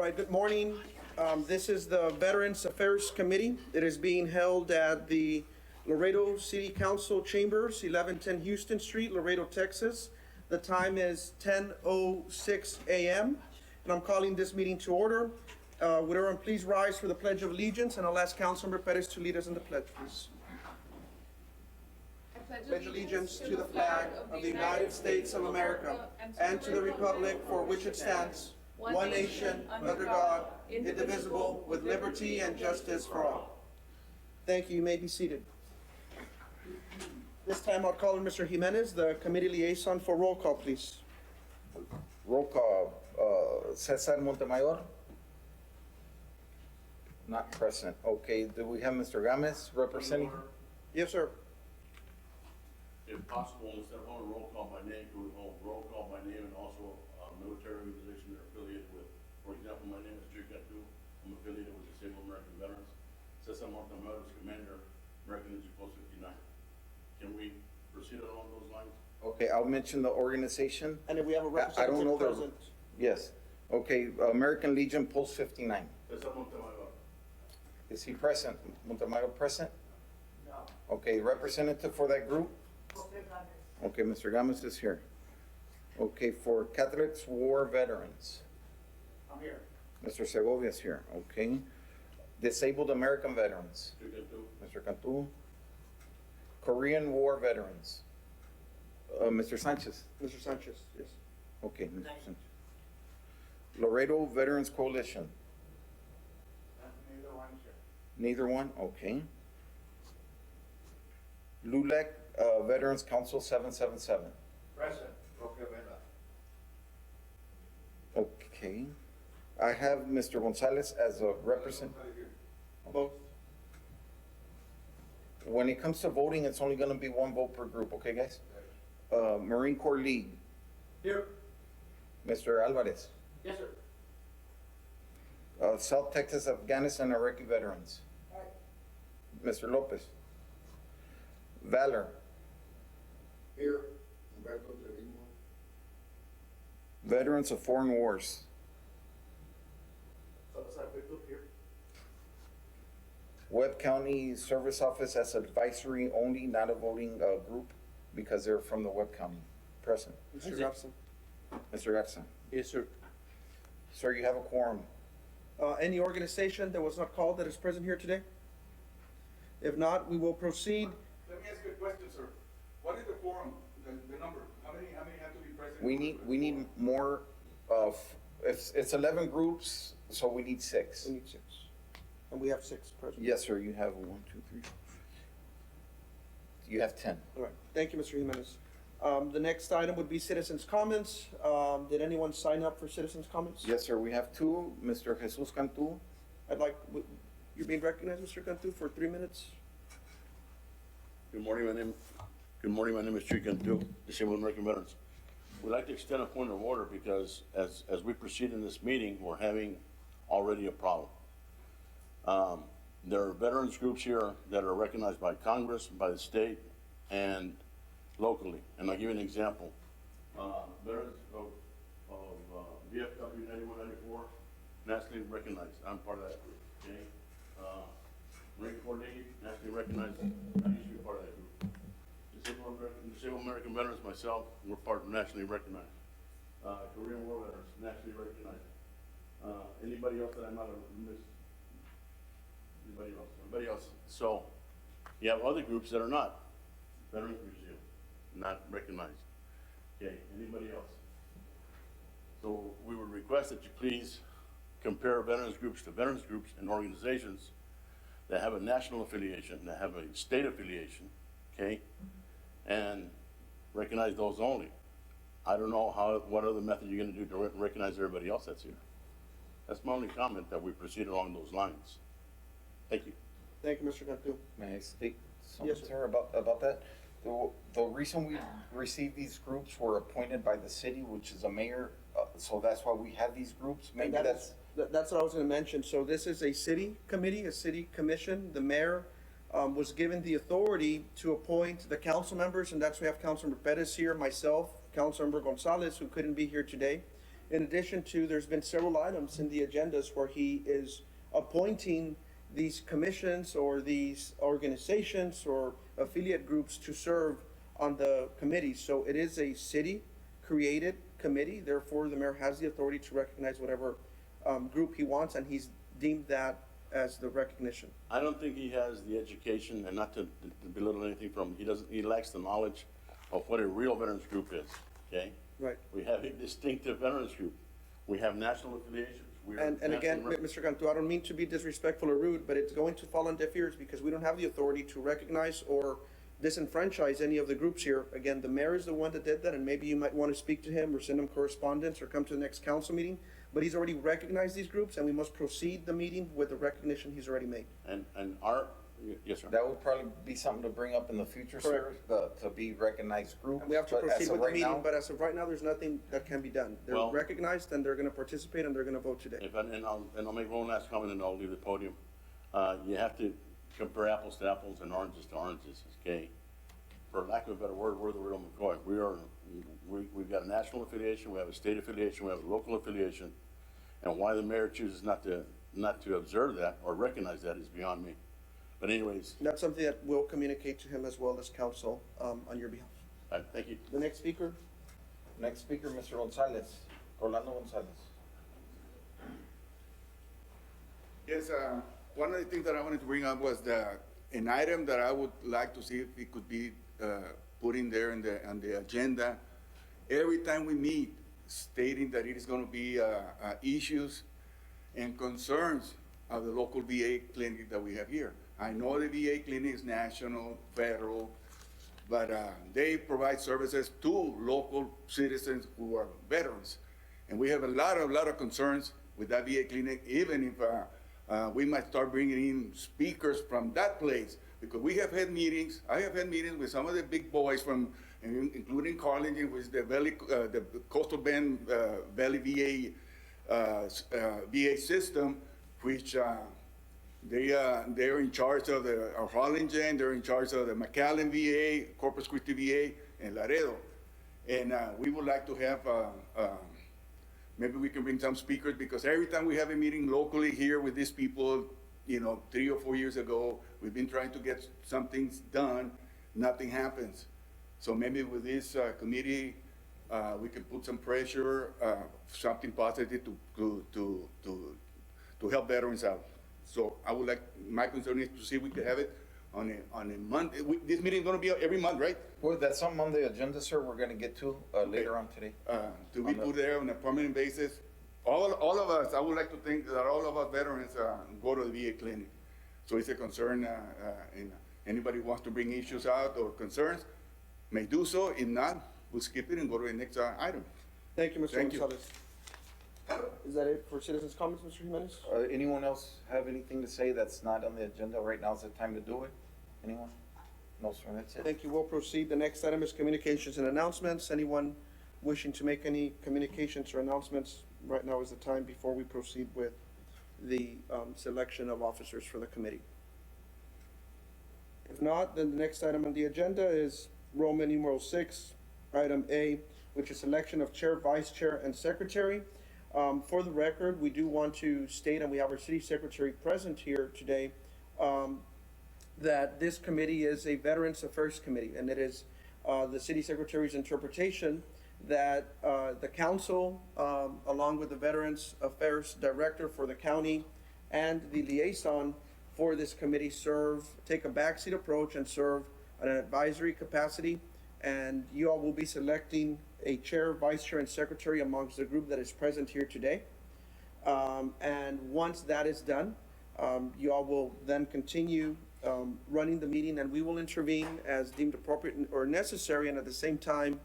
right, good morning. This is the Veterans Affairs Committee. It is being held at the Laredo City Council Chambers, 1110 Houston Street, Laredo, Texas. The time is 10:06 a.m. and I'm calling this meeting to order. Would everyone please rise for the Pledge of Allegiance, and I'll ask Councilmember Perez to lead us in the pledge, please. I pledge allegiance to the flag of the United States of America and to the republic for which it stands, one nation, under God, indivisible, with liberty and justice for all. Thank you. You may be seated. This time I'll call on Mr. Jimenez, the committee liaison, for roll call, please. Roll call, Cesar Montemayor? Not present. Okay, do we have Mr. Gomez representing? Yes, sir. If possible, instead of on roll call by name, can we hold roll call by name and also military organization they're affiliated with? For example, my name is Drew Gatu. I'm affiliated with the Disabled American Veterans. Cesar Montemayor is Commander, American Legion Post 59. Can we proceed along those lines? Okay, I'll mention the organization. And if we have a I don't know representative present. Yes. Okay, American Legion Post 59. Cesar Montemayor. Is he present? Montemayor present? No. Okay, representative for that group? Okay, Mr. Gomez is here. Okay, for Catholics War Veterans. I'm here. Mr. Segovia is here, okay. Disabled American Veterans. Drew Gatu. Mr. Cantu. Korean War Veterans. Mr. Sanchez. Mr. Sanchez, yes. Okay, Mr. Sanchez. Laredo Veterans Coalition. Neither one, sir. Neither one, okay. LULAC Veterans Council 777. Present. Okay. I have Mr. Gonzalez as a representative. Both. When it comes to voting, it's only gonna be one vote per group, okay, guys? Marine Corps League, Here. Mr. Alvarez. Yes, sir. South Texas Afghanistan Iraqi Veterans. Mr. Lopez. Valor. Here. Veterans of Foreign Wars. Here. Webb County Service Office as advisory only, not a voting group, because they're from the Webb County. Present. Mr. Robson. Mr. Garza. Yes, sir. Sir, you have a quorum. Any organization that was not called that is present here today? If not, we will proceed. Let me ask you a question, sir. What is the quorum, the number? How many have to be present? We need more of, it's 11 groups, so we need 6. We need 6. And we have 6 present. Yes, sir, you have 1, 2, 3. You have 10. All right. Thank you, Mr. Jimenez. The next item would be citizens' comments. Did anyone sign up for citizens' comments? Yes, sir, we have 2. Mr. Jesus Cantu. You're being recognized, Mr. Cantu, for 3 minutes. Good morning, my name is Drew Gatu, Disabled American Veterans. We'd like to extend a point of order because as we proceed in this meeting, we're having already a problem. There are veterans groups here that are recognized by Congress, by the state, and locally. And I'll give you an example. Veterans of VFW 9194, nationally recognized. I'm part of that group, okay? Marine Corps League, nationally recognized. I used to be part of that group. Disabled American Veterans, myself, we're nationally recognized. Korean War Veterans, nationally recognized. Anybody else that I might have missed? Anybody else? So, you have other groups that are not. Veterans Museum, not recognized. Okay, anybody else? So, we would request that you please compare veterans groups to veterans groups and organizations that have a national affiliation, that have a state affiliation, okay? And recognize those only. I don't know what other method you're gonna do to recognize everybody else that's here. That's my only comment, that we proceed along those lines. Thank you. Thank you, Mr. Cantu. May I speak something, Yes, sir. sir, about that? The reason we received these groups were appointed by the city, which is a mayor, so that's why we have these groups. Maybe that's That's what I was going to mention. So this is a city committee, a city commission. The mayor was given the authority to appoint the council members, and that's why we have Councilmember Perez here, myself, Councilmember Gonzalez, who couldn't be here today. In addition to, there's been several items in the agendas where he is appointing these commissions or these organizations or affiliate groups to serve on the committee. So it is a city-created committee, therefore the mayor has the authority to recognize whatever group he wants, and he's deemed that as the recognition. I don't think he has the education, and not to belittle anything from him, he lacks the knowledge of what a real veterans group is, okay? Right. We have a distinctive veterans group. We have national affiliations. We are And again, national rep- Mr. Cantu, I don't mean to be disrespectful or rude, but it's going to fall on deaf ears because we don't have the authority to recognize or disenfranchise any of the groups here. Again, the mayor is the one that did that, and maybe you might want to speak to him or send him correspondence or come to the next council meeting. But he's already recognized these groups, and we must proceed the meeting with the recognition he's already made. And our, yes, sir. That would probably be something to bring up in the future, sir, to be recognized group. And we have to But as proceed of with the right meeting, now- but as of right now, there's nothing that can be done. They're Well- recognized, and they're gonna participate, and they're gonna vote today. And I'll make one last comment and I'll leave the podium. You have to compare apples to apples and oranges to oranges, okay? For lack of a better word, we're the real McCoy. We've got a national affiliation, we have a state affiliation, we have a local affiliation. And why the mayor chooses not to observe that or recognize that is beyond me. But anyways, That's something that we'll communicate to him as well as council, on your behalf. thank you. The next speaker? Next speaker, Mr. Gonzalez, Orlando Gonzalez. Yes, one of the things that I wanted to bring up was an item that I would like to see if it could be put in there on the agenda. Every time we meet, stating that it is going to be issues and concerns of the local VA clinic that we have here. I know the VA clinic is national, federal, but they provide services to local citizens who are veterans. And we have a lot of concerns with that VA clinic, even if we might start bringing in speakers from that place, because we have had meetings. I have had meetings with some of the big boys from, including Carlington, which is the Coastal Bend Valley VA system, which they're in charge of Harlingen, they're in charge of the McAllen VA, Corpus Christi VA, and Laredo. And we would like to have, maybe we can bring some speakers, because every time we have a meeting locally here with these people, 3 or 4 years ago, we've been trying to get some things done, nothing happens. So maybe with this committee, we can put some pressure, something positive to help veterans out. So I would like, my concern is to see if we could have it on a month. This meeting is gonna be every month, right? Well, that's something on the agenda, sir, we're gonna get to later on today. To be put there on a permanent basis. All of us, I would like to think that all of us veterans go to the VA clinic. So it's a concern, and anybody who wants to bring issues out or concerns may do so. If not, we'll skip it and go to the next item. Thank you, Mr. Thank you. Gonzalez. Is that it for citizens' comments, Mr. Jimenez? Anyone else have anything to say that's not on the agenda? Right now is the time to do it. Anyone? No, sir, that's it. Thank you. We'll proceed. The next item is communications and announcements. Anyone wishing to make any communications or announcements, right now is the time before we proceed with the selection of officers for the committee. If not, then the next item on the agenda is Roman numeral 6, item A, which is election of chair, vice chair, and secretary. For the record, we do want to state, and we have our city secretary present here today, that this committee is a Veterans Affairs Committee, and it is the city secretary's interpretation that the council, along with the Veterans Affairs Director for the county and the liaison for this committee take a backseat approach and serve in an advisory capacity. And you all will be selecting a chair, vice chair, and secretary amongst the group that is present here today. And once that is done, you all will then continue running the meeting, and we will intervene as deemed appropriate or necessary, and at the same time,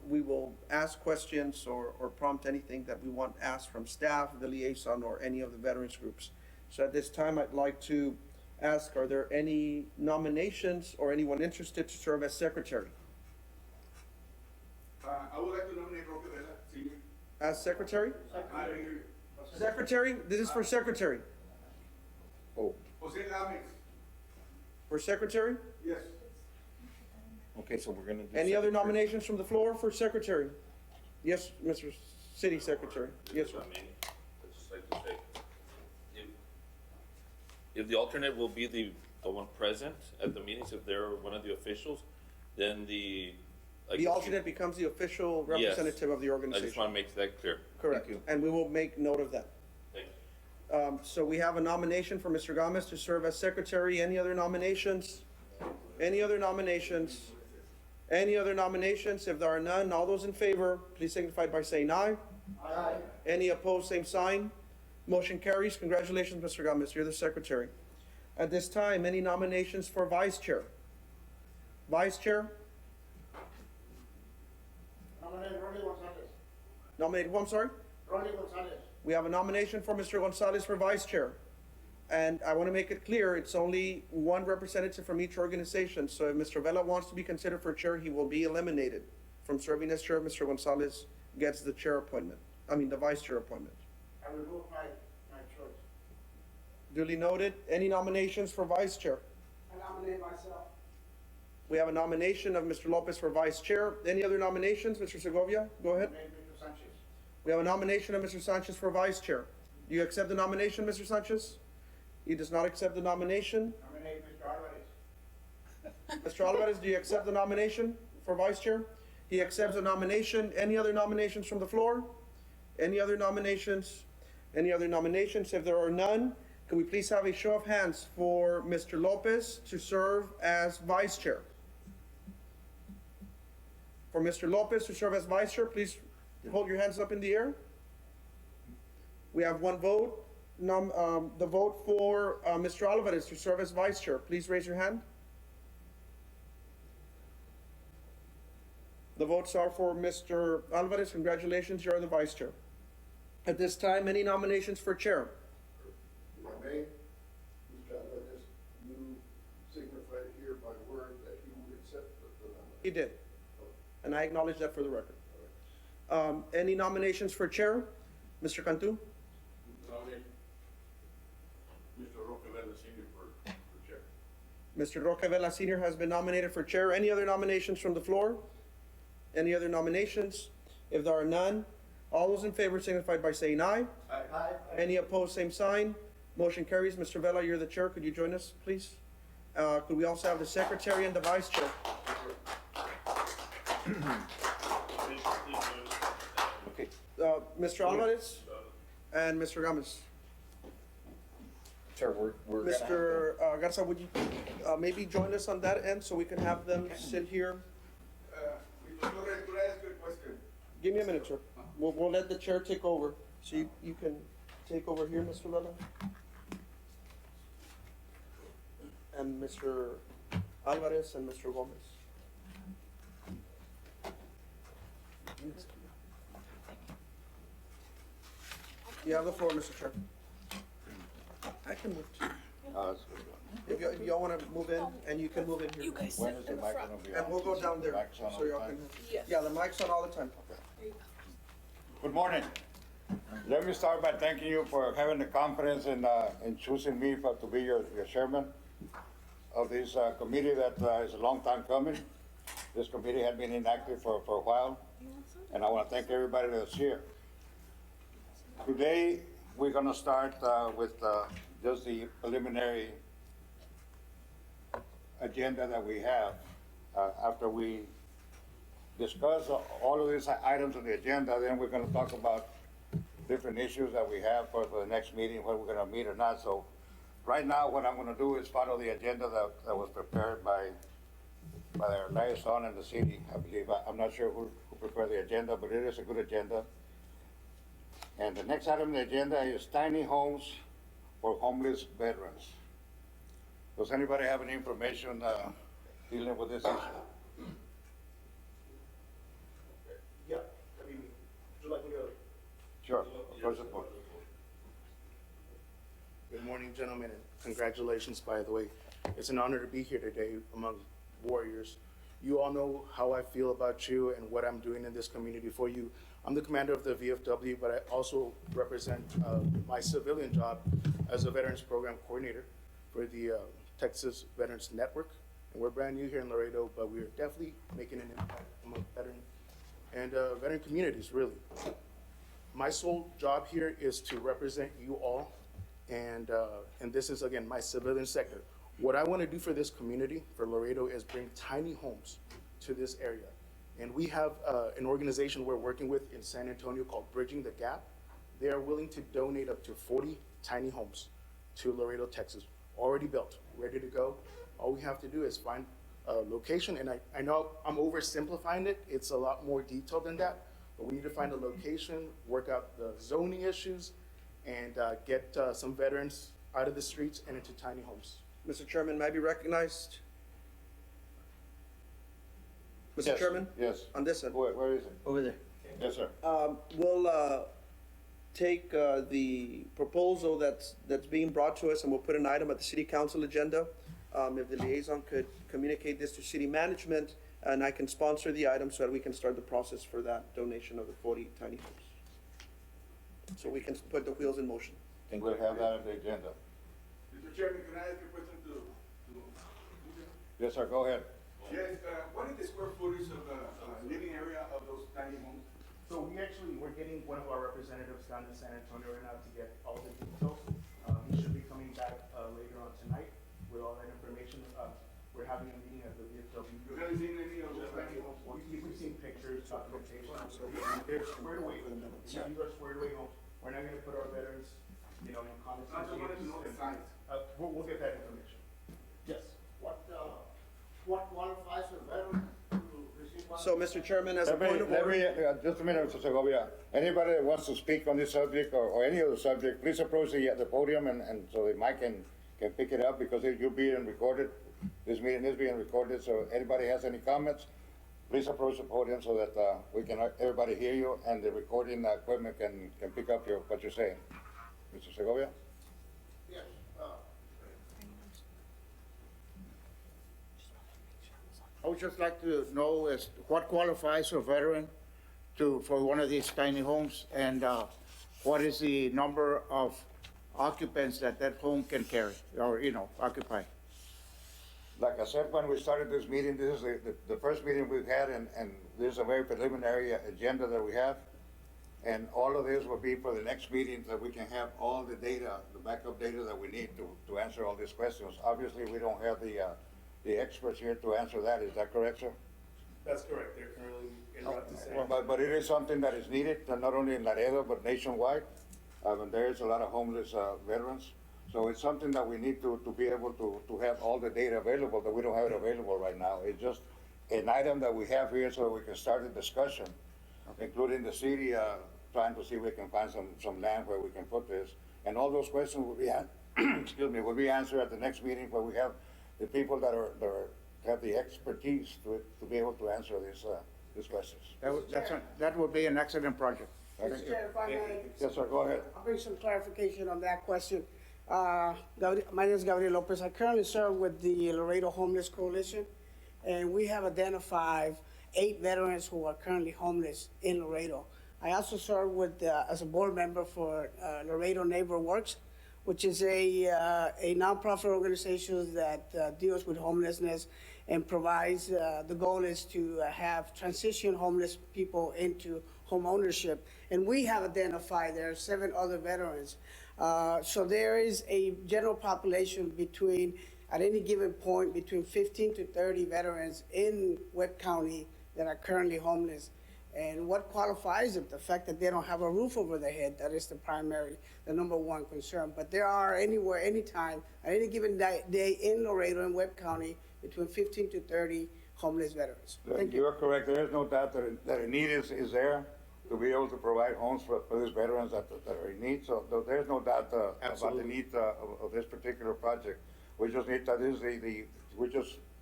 we will ask questions or prompt anything that we want asked from staff, the liaison, or any of the veterans groups. So at this time, I'd like to ask, are there any nominations or anyone interested to serve as secretary? I would like to nominate Roque Vela, Senior. As secretary? I don't hear you. Secretary? This is for secretary. Oh, Jose Lamex, For secretary? yes. okay, so we're gonna do. Any other secretary. nominations from the floor for secretary? Yes, Mr. City Secretary. Yes, sir. I mean, I'd just like to say, if the alternate will be the one present at the meetings, if they're one of the officials, then the. like, The alternate becomes the official Yes. representative of the I just organization. want to make that clear. Correct. Thank you. And we will make note of that. Thank you. So we have a nomination for Mr. Gomez to serve as secretary. Any other nominations? Any other nominations? Any other nominations? If there are none, all those in favor, please signify by saying aye. Aye. Any opposed, same sign. Motion carries. Congratulations, Mr. Gomez. You're the secretary. At this time, any nominations for vice chair? Vice chair? Nominate Ronnie Gonzalez. Nominated, who, I'm sorry? Ronnie Gonzalez. We have a nomination for Mr. Gonzalez for vice chair. And I want to make it clear, it's only one representative from each organization. So if Mr. Vela wants to be considered for chair, he will be eliminated from serving as chair if Mr. Gonzalez gets the chair appointment, the vice chair appointment. I remove my choice. Duly noted. Any nominations for vice chair? I nominate myself. We have a nomination of Mr. Lopez for vice chair. Any other nominations? Mr. Segovia, go ahead. Nominate Mr. Sanchez. We have a nomination of Mr. Sanchez for vice chair. Do you accept the nomination, Mr. Sanchez? He does not accept the nomination. Nominate Mr. Alvarez. Mr. Alvarez, do you accept the nomination for vice chair? He accepts the nomination. Any other nominations from the floor? Any other nominations? Any other nominations? If there are none, can we please have a show of hands for Mr. Lopez to serve as vice chair? For Mr. Lopez to serve as vice chair, please hold your hands up in the air. We have one vote. The vote for Mr. Alvarez to serve as vice chair. Please raise your hand. The votes are for Mr. Alvarez. Congratulations, you are the vice chair. At this time, any nominations for chair? If I may, Mr. Alvarez, you signified here by word that he would accept the nomination. He did. And I acknowledge that for the record. Any nominations for chair? Mr. Cantu? Nominate Mr. Roquevela Senior for chair. Mr. Roquevela Senior has been nominated for chair. Any other nominations from the floor? Any other nominations? If there are none, all those in favor signify by saying aye. Aye. Any opposed, same sign. Motion carries. Mr. Vela, you're the chair. Could you join us, please? Could we also have the secretary and the vice chair? Okay. Mr. Alvarez and Mr. Gomez. Sir, we're gonna have to- Mr. Garza, would you maybe join us on that end so we can have them sit here? Mr. Torres, could I ask you a question? Give me a minute, sir. We'll let the chair take over. So you can take over here, Mr. Vela. And Mr. Alvarez and Mr. Gomez. You have the floor, Mr. Chair. I can move too. If y'all wanna move in, and you can move in here. You guys When sit is the in the mic front. gonna be And on? we'll go down there, Mic's on all so the y'all time? can. Yes. Yeah, the mic's on all the time. There you go. Good morning. Let me start by thanking you for having the confidence in choosing me to be your chairman of this committee that is a long time coming. This committee had been inactive for a while, and I want to thank everybody that's here. Today, we're going to start with just the preliminary agenda that we have. After we discuss all of these items on the agenda, then we're going to talk about different issues that we have for the next meeting, whether we're going to meet or not. So right now, what I'm going to do is follow the agenda that was prepared by our liaison in the city, I believe. I'm not sure who prepared the agenda, but it is a good agenda. And the next item on the agenda is tiny homes for homeless veterans. Does anybody have any information dealing with this issue? Yeah, I mean, would you like me to? Sure. First of all. Good morning, gentlemen, and congratulations, by the way. It's an honor to be here today among warriors. You all know how I feel about you and what I'm doing in this community for you. I'm the commander of the VFW, but I also represent my civilian job as a Veterans Program Coordinator for the Texas Veterans Network. And we're brand new here in Laredo, but we're definitely making an impact among veteran and veteran communities, really. My sole job here is to represent you all, and this is, again, my civilian sector. What I want to do for this community, for Laredo, is bring tiny homes to this area. And we have an organization we're working with in San Antonio called Bridging the Gap. They are willing to donate up to 40 tiny homes to Laredo, Texas, already built, ready to go. All we have to do is find a location, and I know I'm oversimplifying it. It's a lot more detailed than that, but we need to find a location, work out the zoning issues, and get some veterans out of the streets and into tiny homes. Mr. Chairman, may I be recognized? Mr. Yes, Chairman? yes. On this end. Where is it? Over there. Yes, sir. We'll take the proposal that's being brought to us, and we'll put an item at the city council agenda. If the liaison could communicate this to city management, and I can sponsor the item so that we can start the process for that donation of the 40 tiny homes. So we can put the wheels in motion. We'll have that on the agenda. Mr. Chairman, can I ask a question to? Yes, sir, go ahead. Yes, what is the square footage of the living area of those tiny homes? So we're getting one of our representatives down in San Antonio right now to get all the details. He should be coming back later on tonight with all that information. We're having a meeting at the VFW. You haven't seen any of those tiny homes? We've seen pictures, documentation. They're squared away. These are squared away homes. We're not gonna put our veterans, in common. I just wanted to know the size. We'll get that information. Yes. What qualifies a veteran to receive one? So, Mr. Chairman, as a Let me, point of let order. me, just a minute, Mr. Segovia. Anybody that wants to speak on this subject or any other subject, please approach the podium and so that Mike can pick it up because you're being recorded. This meeting is being recorded, so anybody has any comments, please approach the podium so that we can, everybody hear you and the recording equipment can pick up what you're saying. Mr. Segovia? Yes, I would just like to know is what qualifies a veteran for one of these tiny homes, and what is the number of occupants that home can carry or, occupy? Like I said, when we started this meeting, this is the first meeting we've had, and this is a very preliminary agenda that we have. And all of this will be for the next meeting, that we can have all the data, the backup data that we need to answer all these questions. Obviously, we don't have the experts here to answer that. Is that correct, sir? That's correct. They're currently in route to San But it is something that is needed, not only in Laredo, but nationwide. There is a lot of homeless veterans. So it's something that we need to be able to have all the data available, that we don't have it available right now. It's just an item that we have here so that we can start the discussion, including the city, trying to see if we can find some land where we can put this. And all those questions will be, will be answered at the next meeting where we have the people that have the expertise to be able to answer these questions. That would be an excellent project. Thank you. Chair, if I may, Yes, sir, go ahead. I'll bring some clarification on that question. My name is Gabriel Lopez. I currently serve with the Laredo Homeless Coalition, and we have identified 8 veterans who are currently homeless in Laredo. I also serve as a board member for Laredo Neighbor Works, which is a nonprofit organization that deals with homelessness and provides, the goal is to have transition homeless people into home ownership. And we have identified there are 7 other veterans. So there is a general population at any given point, between 15 to 30 veterans in Webb County that are currently homeless. And what qualifies them? The fact that they don't have a roof over their head, that is the number one concern. But there are anywhere, anytime, at any given day in Laredo and Webb County, between 15 to 30 homeless veterans. Thank you. You are correct. There is no doubt that a need is there to be able to provide homes for these veterans that are in need. So there's no doubt about the need of this particular project. We just need that is the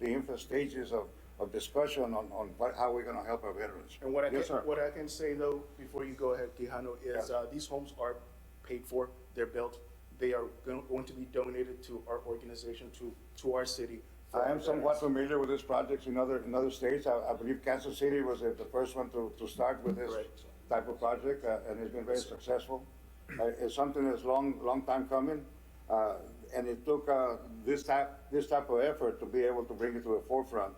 infant stages of discussion on how we're gonna help our veterans. And what Yes, sir. I can say though, before you go ahead, Quijano, is these homes are paid for, they're built, they are going to be donated to our organization, to our city. for I am our somewhat veterans. familiar with these projects in other states. I believe Kansas City was the first one to start with this Correct. type of project, and it's been very successful. It's something that's long time coming, and it took this type of effort to be able to bring it to the forefront,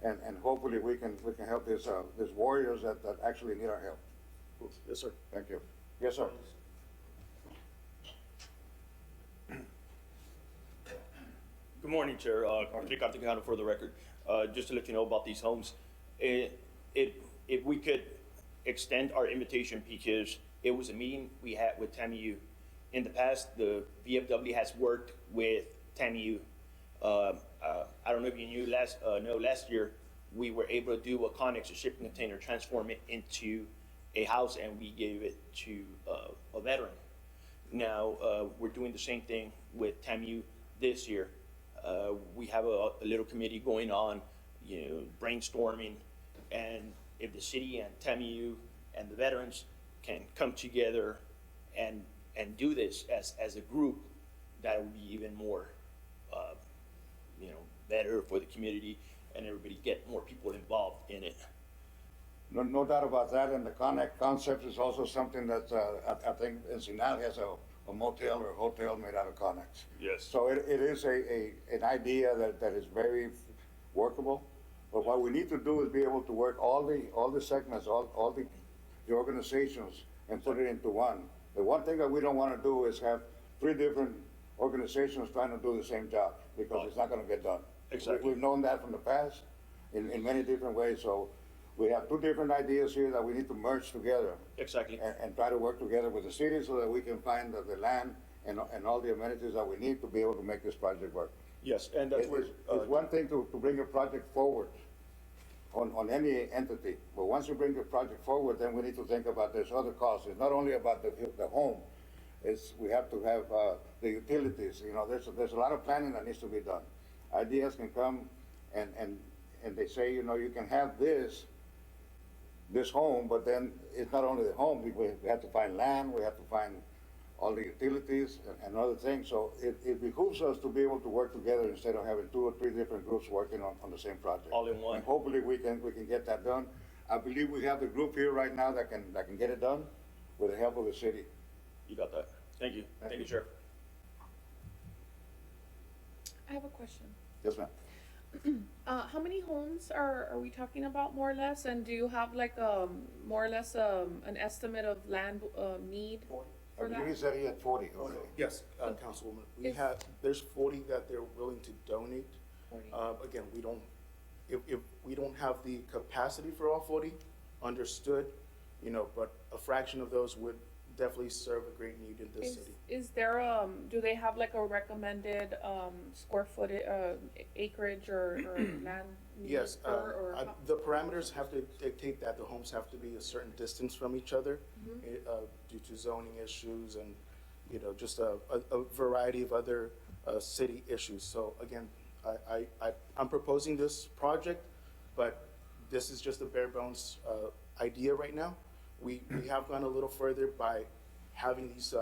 and hopefully we can help these warriors that actually need our help. Yes, sir. Thank you. Yes, sir. Good morning, Chair. Ricardo Quijano for the record. Just to let you know about these homes, if we could extend our invitation, because it was a meeting we had with TAMU. In the past, the VFW has worked with TAMU. I don't know if you knew last year, we were able to do a Connex, a shipping container, transform it into a house, and we gave it to a veteran. Now, we're doing the same thing with TAMU this year. We have a little committee going on, brainstorming, and if the city and TAMU and the veterans can come together and do this as a group, that would be even more, better for the community, and everybody get more people involved in it. No doubt about that, and the Connect concept is also something that, I think Ensenada has a motel or a hotel made out of Connex. Yes. So it is an idea that is very workable, but what we need to do is be able to work all the segments, all the organizations, and put it into one. The one thing that we don't want to do is have 3 different organizations trying to do the same job, because it's not going to get done. Exactly. We've known that from the past in many different ways, so we have 2 different ideas here that we need to merge together. Exactly. And try to work together with the city so that we can find the land and all the amenities that we need to be able to make this project work. Yes, and that's where, It's one thing to bring a project forward on any entity, but once you bring the project forward, then we need to think about there's other costs. It's not only about the home, we have to have the utilities. There's a lot of planning that needs to be done. Ideas can come and they say, you can have this home, but then it's not only the home, we have to find land, we have to find all the utilities and other things. So it behooves us to be able to work together instead of having 2 or 3 different groups working on the same project. All in one. And hopefully we can get that done. I believe we have the group here right now that can get it done with the help of the city. you got that. Thank you. Thank you, Chair. I have a question. Yes, ma'am. How many homes are we talking about, more or less? And do you have like more or less an estimate of land need I for believe he that? said he had 40. Okay. Yes, Councilwoman, If- there's 40 that they're willing to donate. 40. Again, if we don't have the capacity for all 40, understood, but a fraction of those would definitely serve a great need in this city. Is there do they have like a recommended square footage acreage or land need Yes, or how- the parameters have to dictate that the homes have to be a certain distance from each other due to zoning issues and, just a variety of other city issues. So again, I'm proposing this project, but this is just a bare bones idea right now. We have gone a little further by having these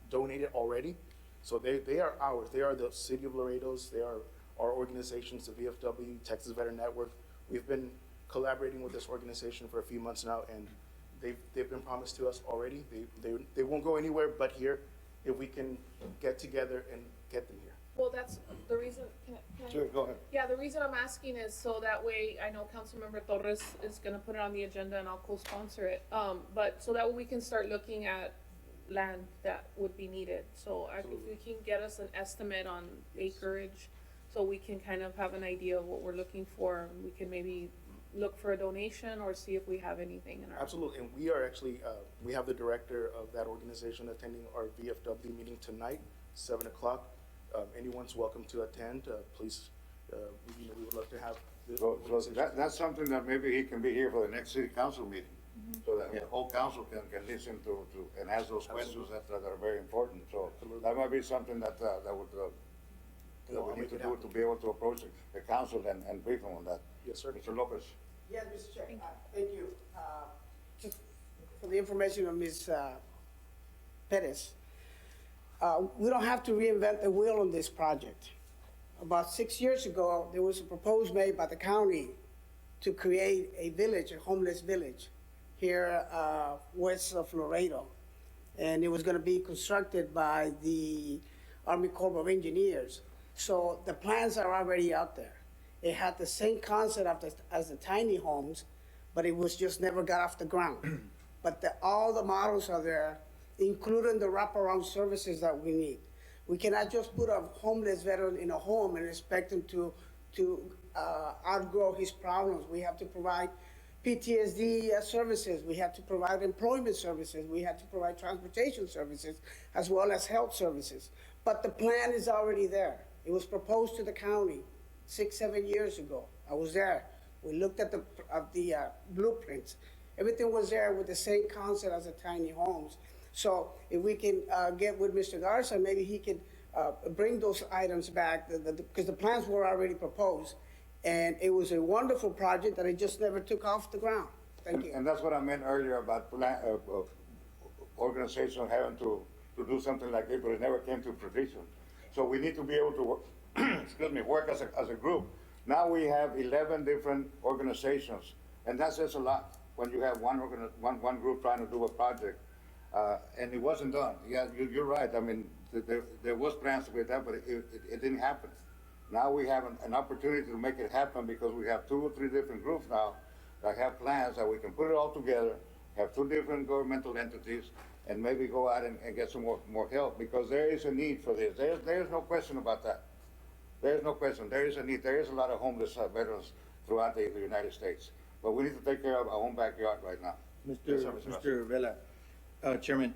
donated already. So they are ours. They are the City of Laredo's. They are our organizations, the VFW, Texas Veteran Network. We've been collaborating with this organization for a few months now, and they've been promised to us already. They won't go anywhere but here if we can get together and get them here. Well, that's the reason. Can I? Sure, go ahead. Yeah, the reason I'm asking is so that way, I know Councilmember Torres is gonna put it on the agenda and I'll co-sponsor it. But so that way we can start looking at land that would be needed. So if we can get us an estimate on acreage, so we can kind of have an idea of what we're looking for, we can maybe look for a donation or see if we have anything in our. Absolutely, and we are actually, we have the director of that organization attending our VFW meeting tonight, 7 o'clock. Anyone's welcome to attend, please, we would love to have this. So that's something that maybe he can be here for the next city council meeting, so that the whole council can listen to and ask those questions that are very important. So that might be something that we need to do to be able to approach the council and brief them on that. Yes, sir. Mr. Lopez. Yes, Mr. Chair, thank you. Just for the information of Ms. Perez, we don't have to reinvent the wheel on this project. About 6 years ago, there was a proposal made by the county to create a village, a homeless village, here west of Laredo. And it was gonna be constructed by the Army Corps of Engineers. So the plans are already out there. It had the same concept as the tiny homes, but it was just never got off the ground. But all the models are there. including the wraparound services that we need. We cannot just put a homeless veteran in a home and expect him to outgrow his problems. We have to provide PTSD services. We have to provide employment services. We have to provide transportation services, as well as health services. But the plan is already there. It was proposed to the county 6, 7 years ago. I was there. We looked at the blueprints. Everything was there with the same concept as the tiny homes. So if we can get with Mr. Garza, maybe he can bring those items back, because the plans were already proposed. And it was a wonderful project that it just never took off the ground. Thank you. And that's what I meant earlier about organizations having to do something like this, but it never came to fruition. So we need to be able to work, excuse me, work as a group. Now we have 11 different organizations, and that says a lot when you have one group trying to do a project, and it wasn't done. Yeah, you're right. I mean, there was plans with that, but it didn't happen. Now we have an opportunity to make it happen because we have 2 or 3 different groups now that have plans that we can put it all together, have 2 different governmental entities, and maybe go out and get some more help, because there is a need for this. There's no question about that. There's no question. There is a need. There is a lot of homeless veterans throughout the United States. But we need to take care of our own backyard right now. Mr. Vela, Chairman,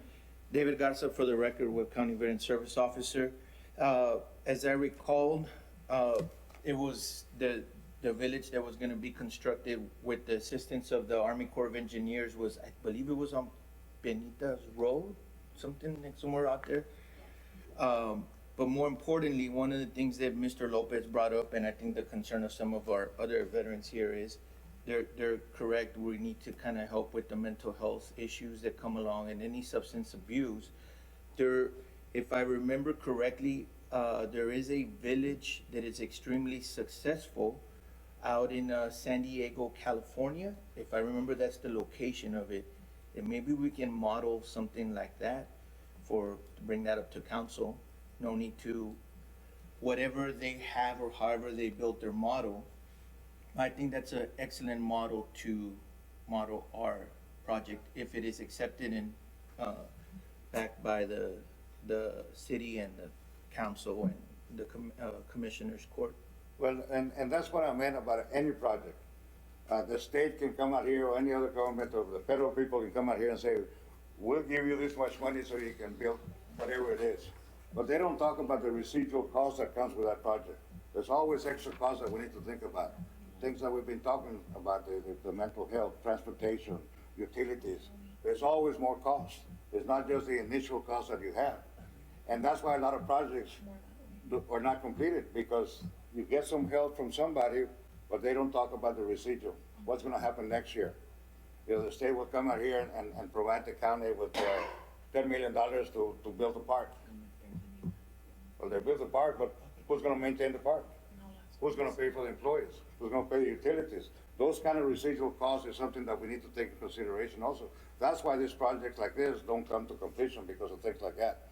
David Garza for the record, Webb County Veteran Service Officer. As I recall, it was the village that was going to be constructed with the assistance of the Army Corps of Engineers was, I believe it was on Benita's Road, somewhere out there. But more importantly, one of the things that Mr. Lopez brought up, and I think the concern of some of our other veterans here is, they're correct. We need to kind of help with the mental health issues that come along and any substance abuse. If I remember correctly, there is a village that is extremely successful out in San Diego, California. If I remember, that's the location of it. And maybe we can model something like that to bring that up to council. No need to, whatever they have or however they built their model, I think that's an excellent model to model our project if it is accepted and backed by the city and the council and the commissioner's court. Well, and that's what I meant about any project. The state can come out here, or any other government, or the federal people can come out here and say, we'll give you this much money so you can build whatever it is. But they don't talk about the residual cost that comes with that project. There's always extra costs that we need to think about. Things that we've been talking about, the mental health, transportation, utilities. There's always more cost. It's not just the initial cost that you have. And that's why a lot of projects are not completed, because you get some help from somebody, but they don't talk about the residual. What's gonna happen next year? You know, the state will come out here and provide the county with $10 million to build a park. Well, they build the park, but who's gonna maintain the park? Who's gonna pay for the employees? Who's gonna pay the utilities? Those kind of residual costs is something that we need to take into consideration also. That's why these projects like this don't come to completion, because of things like that.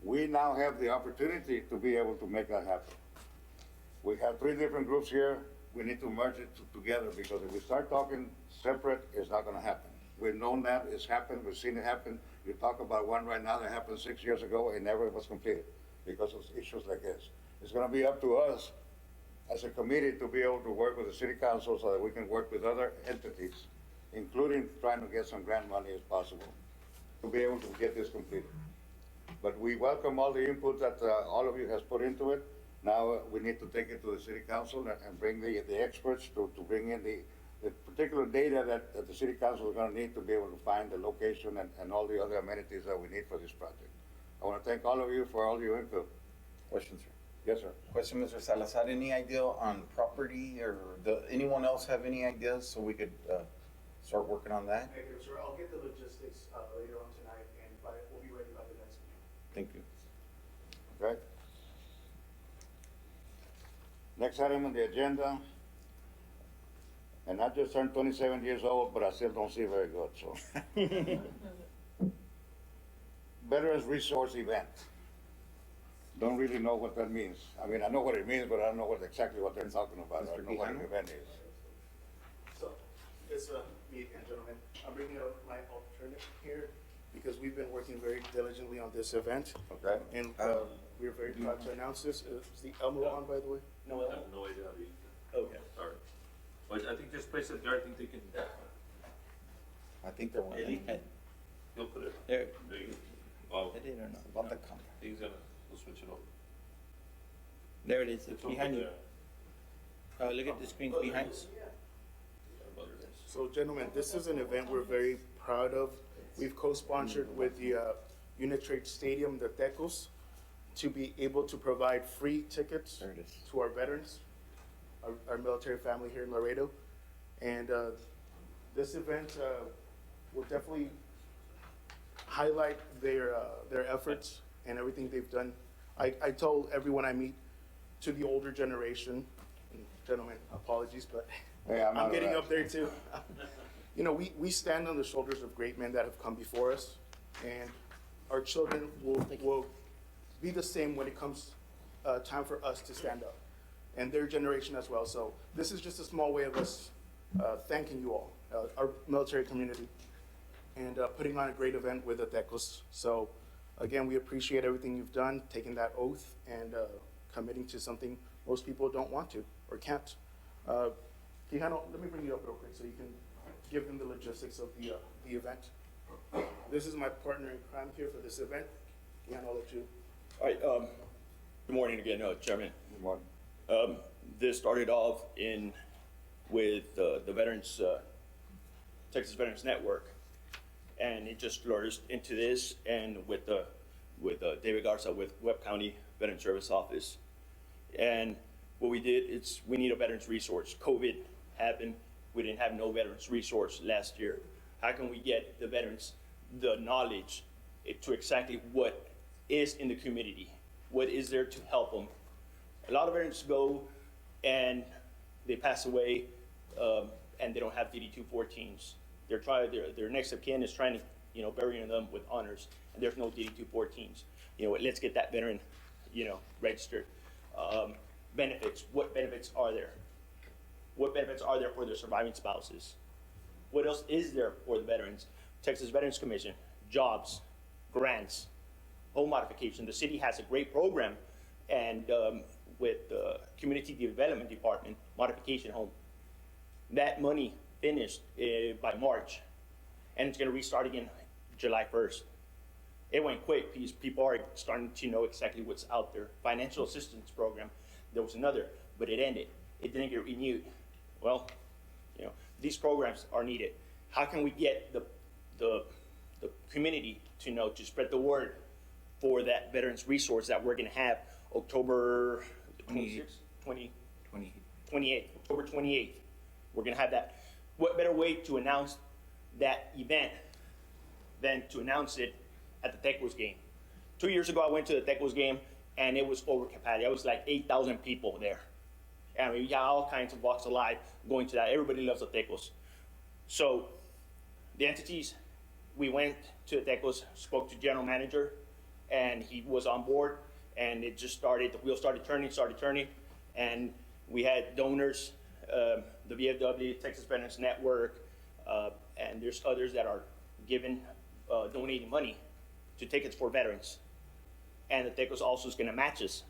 We now have the opportunity to be able to make that happen. We have 3 different groups here. We need to merge it together, because if we start talking separate, it's not gonna happen. We've known that, it's happened, we've seen it happen. You talk about one right now that happened 6 years ago, it never was completed because of issues like this. It's gonna be up to us as a committee to be able to work with the city council so that we can work with other entities, including trying to get some grant money as possible, to be able to get this completed. But we welcome all the input that all of you has put into it. Now we need to take it to the city council and bring the experts to bring in the particular data that the city council is gonna need to be able to find the location and all the other amenities that we need for this project. I wanna thank all of you for all your input. Question, sir. Yes, sir. Question, Mr. Salazar, any idea on property, or anyone else have any ideas so we could start working on that? Negative, sir. I'll get the logistics later on tonight, and we'll be ready by the next meeting. Thank you. Okay. Next item on the agenda, and I just turned 27 years old, but I still don't see very good, so. Veterans Resource Event. Don't really know what that means. I mean, I know what it means, but I don't know exactly what they're talking about. I don't know what an event is. So, this meeting, gentlemen, I'm bringing up my alternate here, because we've been working very diligently on this event. Okay. And we're very proud to announce this. Is the Elmo on, by the way? I have no idea how to use it. Okay. Sorry. But I think just place it there, I think they can, I think they're one. he'll put it, There, there you go. Oh, did it or not? About the camera. he's gonna, we'll switch it over. There it is, It's over behind you. there. Look at the screens behind. So gentlemen, this is an event we're very proud of. We've co-sponsored with the Unitrade Stadium, the Tecos, to be able to provide free tickets There it is. to our veterans, our military family here in Laredo. And this event will definitely highlight their efforts and everything they've done. I told everyone I meet, to the older generation, and gentlemen, apologies, but Hey, I'm I'm not getting allowed. up there too. You know, we stand on the shoulders of great men that have come before us, and our children will be the same when it comes time for us to stand up, and their generation as well. So this is just a small way of us thanking you all, our military community, and putting on a great event with the Tecos. So again, we appreciate everything you've done, taking that oath and committing to something most people don't want to or can't. Quijano, let me bring you up real quick so you can give them the logistics of the event. This is my partner in crime here for this event. Quijano, I'll let you. All right, good morning again, Chairman. Good morning. This started off with the Veterans, Texas Veterans Network, and it just flourished into this, and with David Garza with Webb County Veteran Service Office. And what we did is we need a veterans resource. COVID happened, we didn't have no veterans resource last year. How can we get the veterans the knowledge to exactly what is in the community? What is there to help them? A lot of veterans go and they pass away, and they don't have DD-214s. Their next of kin is trying to, burying them with honors, and there's no DD-214s. Let's get that veteran, registered. Benefits, what benefits are there? What benefits are there for their surviving spouses? What else is there for the veterans? Texas Veterans Commission, jobs, grants, home modification. The city has a great program, and with the Community Development Department, modification home. That money finished by March, and it's gonna restart again July 1st. It went quick because people are starting to know exactly what's out there. Financial assistance program, there was another, but it ended. It didn't get renewed. Well, these programs are needed. How can we get the community to know, to spread the word for that veterans resource that we're gonna have October 26th, 28th, October 28th. We're gonna have that. What better way to announce that event than to announce it at the Tecos game? 2 years ago, I went to the Tecos game, and it was over capacity. It was like 8,000 people there. I mean, we got all kinds of walks of life going to that. Everybody loves the Tecos. So the entities, we went to the Tecos, spoke to general manager, and he was on board, and it just started, the wheel started turning, and we had donors, the VFW, Texas Veterans Network, and there's others that are donating money to tickets for veterans. And the Tecos also is gonna match us.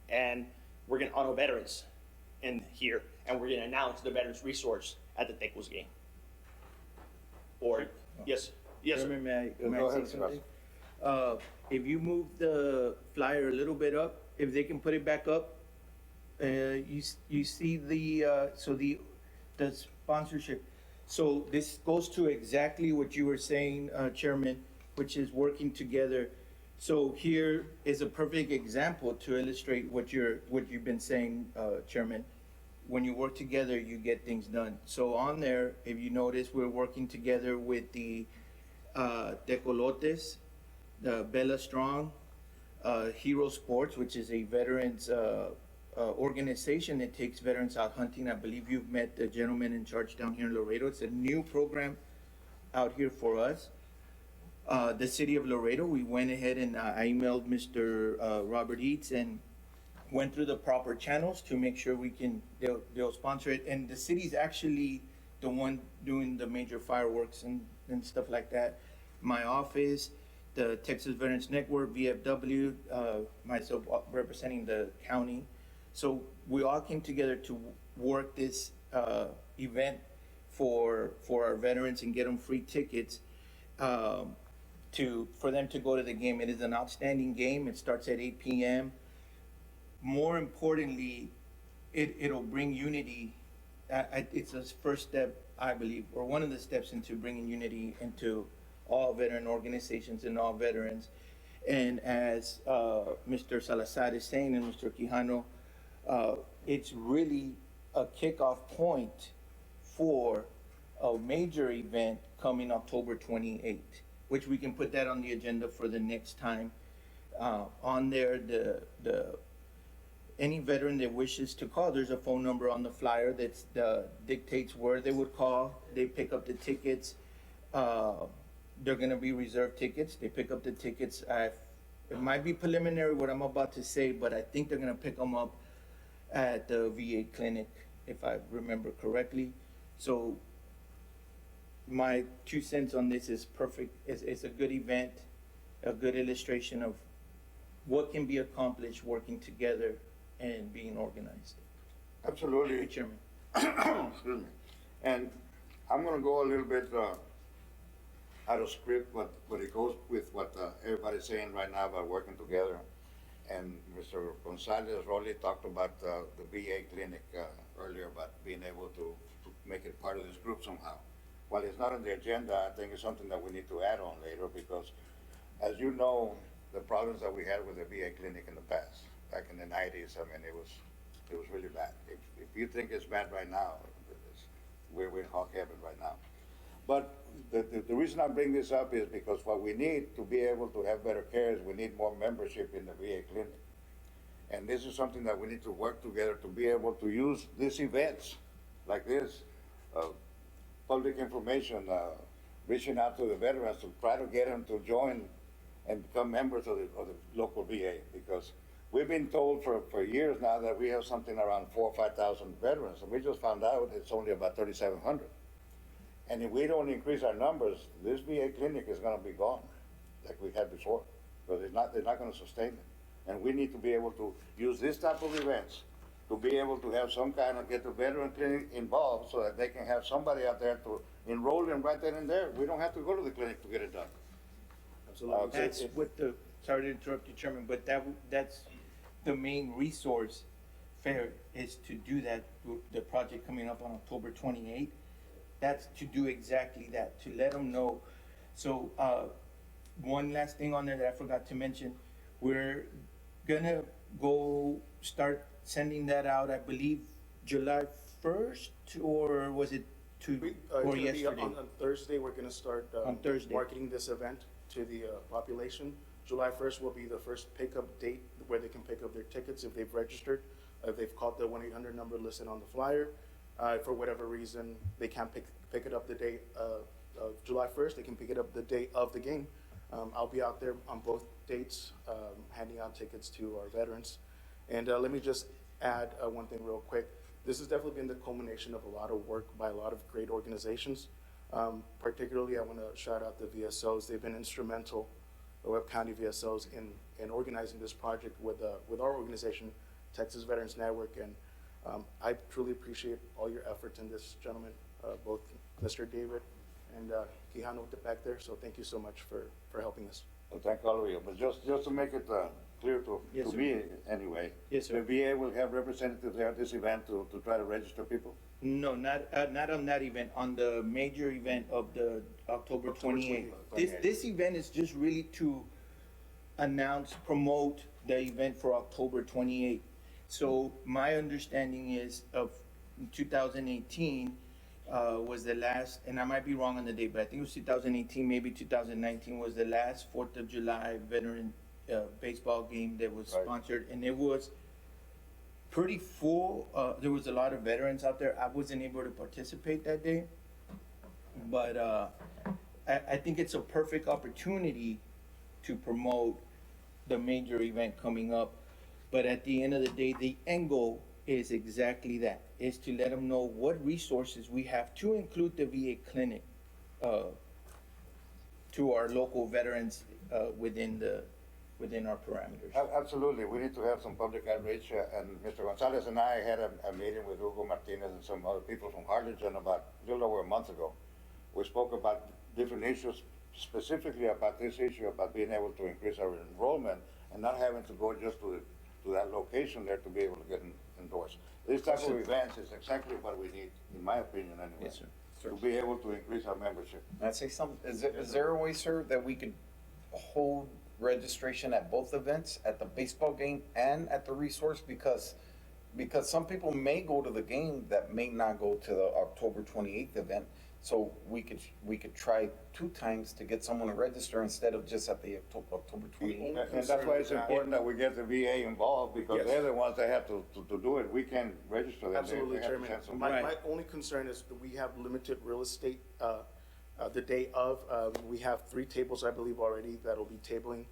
And we're gonna honor veterans in here, and we're gonna announce the veterans resource at the Tecos game. Or, yes, sir. Chairman, may I Go ahead, say something? If you move the flyer a little bit up, if they can put it back up, you see the sponsorship. So this goes to exactly what you were saying, Chairman, which is working together. So here is a perfect example to illustrate what you've been saying, Chairman. When you work together, you get things done. So on there, if you notice, we're working together with the Tecolotes, the Bella Strong, Hero Sports, which is a veterans organization that takes veterans out hunting. I believe you've met the gentleman in charge down here in Laredo. It's a new program out here for us. The city of Laredo, we went ahead and I emailed Mr. Robert Eads and went through the proper channels to make sure they'll sponsor it. And the city's actually the one doing the major fireworks and stuff like that. my office, the Texas Veterans Network, VFW, myself representing the county. So we all came together to work this event for our veterans and get them free tickets for them to go to the game. It is an outstanding game. It starts at 8 p.m. More importantly, it'll bring unity. It's a first step, I believe, or one of the steps into bringing unity into all veteran organizations and all veterans. And as Mr. Salazar is saying and Mr. Quijano, it's really a kickoff point for a major event coming October 28th, which we can put that on the agenda for the next time. On there, any veteran that wishes to call, there's a phone number on the flyer that dictates where they would call. They pick up the tickets. They're gonna be reserved tickets. They pick up the tickets. It might be preliminary what I'm about to say, but I think they're gonna pick them up at the VA clinic, if I remember correctly. So my 2 cents on this is perfect. It's a good event, a good illustration of what can be accomplished working together and being organized. Absolutely. Thank you, Chairman. Excuse me. And I'm gonna go a little bit out of script, but it goes with what everybody's saying right now about working together. And Mr. Gonzalez really talked about the VA clinic earlier, about being able to make it part of this group somehow. While it's not on the agenda, I think it's something that we need to add on later, because as you know, the problems that we had with the VA clinic in the past, back in the 90s, I mean, it was really bad. If you think it's bad right now, we're in hog heaven right now. But the reason I bring this up is because what we need to be able to have better care is we need more membership in the VA clinic. And this is something that we need to work together to be able to use these events like this, public information, reaching out to the veterans to try to get them to join and become members of the local VA, because we've been told for years now that we have something around 4,000 or 5,000 veterans, and we just found out it's only about 3,700. And if we don't increase our numbers, this VA clinic is gonna be gone, like we had before, because they're not gonna sustain it. And we need to be able to use this type of events to be able to have some kind of, get the veteran clinic involved so that they can have somebody out there to enroll them right then and there. We don't have to go to the clinic to get it done. Absolutely. That's what sorry to interrupt you, Chairman, but that's the main resource fair is to do that, the project coming up on October 28th. That's to do exactly that, to let them know. So, one last thing on there that I forgot to mention, we're gonna go start sending that out, I believe, July 1st, or was it or yesterday? On Thursday, we're gonna start On Thursday. marketing this event to the population. July 1st will be the first pickup date where they can pick up their tickets if they've registered, if they've called the 1-800 number listed on the flyer. For whatever reason, they can't pick it up the day of July 1st, they can pick it up the day of the game. I'll be out there on both dates, handing out tickets to our veterans. And let me just add one thing real quick. This has definitely been the culmination of a lot of work by a lot of great organizations. Particularly, I want to shout out the VSOs. They've been instrumental, the Webb County VSOs, in organizing this project with our organization, Texas Veterans Network. And I truly appreciate all your efforts in this, gentlemen, both Mr. David and Quijano back there. So thank you so much for helping us. Well, thank all of you. But just to make it clear to Yes, sir. me anyway, Yes, sir. the VA will have representatives there at this event to try to register people? No, not on that event, on the major event of the October 28th. This event is just really to announce, promote the event for October 28th. So my understanding is of 2018 was the last, and I might be wrong on the date, but I think it was 2018, maybe 2019 was the last 4th of July veteran baseball game that was Right. sponsored, and it was pretty full. There was a lot of veterans out there. I wasn't able to participate that day, but I think it's a perfect opportunity to promote the major event coming up. But at the end of the day, the end goal is exactly that, is to let them know what resources we have, to include the VA clinic, to to our local veterans within our parameters. Absolutely, we need to have some public outreach, and Mr. Gonzalez and I had a meeting with Hugo Martinez and some other people from Harlingen about a little over a month ago. We spoke about different issues, specifically about this issue about being able to increase our enrollment and not having to go just to that location there to be able to get endorsed. This type of events is exactly what we need, in my opinion anyway. Yes, sir. To be able to increase our membership. I'd say something, is there a way, sir, that we could hold registration at both events, at the baseball game and at the resource? Because some people may go to the game that may not go to the October 28th event. So we could try 2 times to get someone to register instead of just at the October 28th. And that's why it's important that we get the VA involved, because Yes. they're the ones that have to do it. We can't register them. Absolutely, They have to Chairman. send some- My only concern is that we have limited real estate, the day of. We have 3 tables, I believe, already that'll be tabling,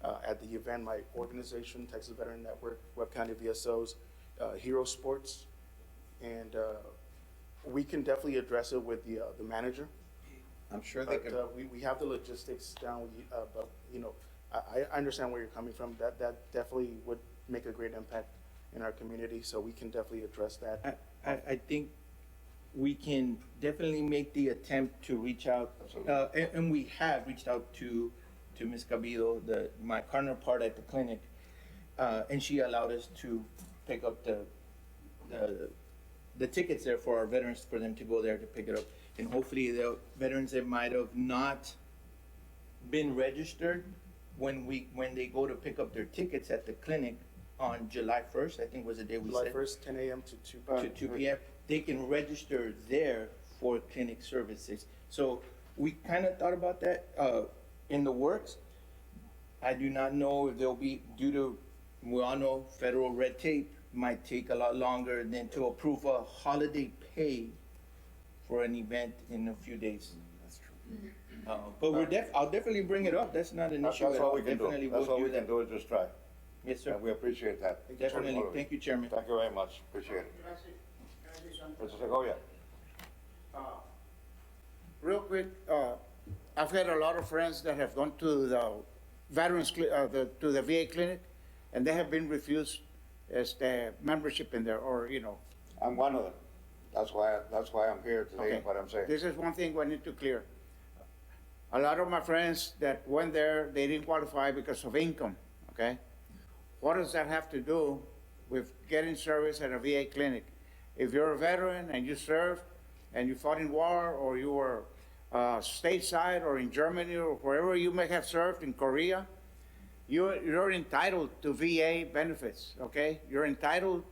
at the event. My organization, Texas Veteran Network, Webb County VSOs, Hero Sports, and, we can definitely address it with the manager. I'm sure they But, could. we have the logistics down, but, you know, I understand where you're coming from. That definitely would make a great impact in our community, so we can definitely address that. I think we can definitely make the attempt to reach out, and we have reached out to Ms. Cabido, my counterpart at the clinic, and she allowed us to pick up the tickets there for our veterans, for them to go there to pick it up. And hopefully the veterans that might have not been registered when they go to pick up their tickets at the clinic on July 1st, I think was the day we July said. 1st, 10 a.m. to 2 To p.m. 2 p.m., they can register there for clinic services. So we kind of thought about that in the works. I do not know if they'll be, due to, we all know federal red tape might take a lot longer than to approve a holiday pay for an event in a few days. That's true. But I'll definitely bring it up. That's not an issue That's at all all. we can do. Definitely That's will all we do can that. do is just try. Yes, sir. And we appreciate that. Definitely. Thank you, Chairman. Thank you very much. Appreciate it. Mr. Segovia. Real quick, I've had a lot of friends that have gone to the to the VA clinic, and they have been refused as the membership in there, or, you know. I'm one of them. That's why I'm here today, Okay. and what I'm saying. This is one thing we need to clear. A lot of my friends that went there, they didn't qualify because of income, okay? What does that have to do with getting service at a VA clinic? If you're a veteran and you served and you fought in war, or you were stateside or in Germany or wherever you may have served, in Korea, you're entitled to VA benefits, okay? You're entitled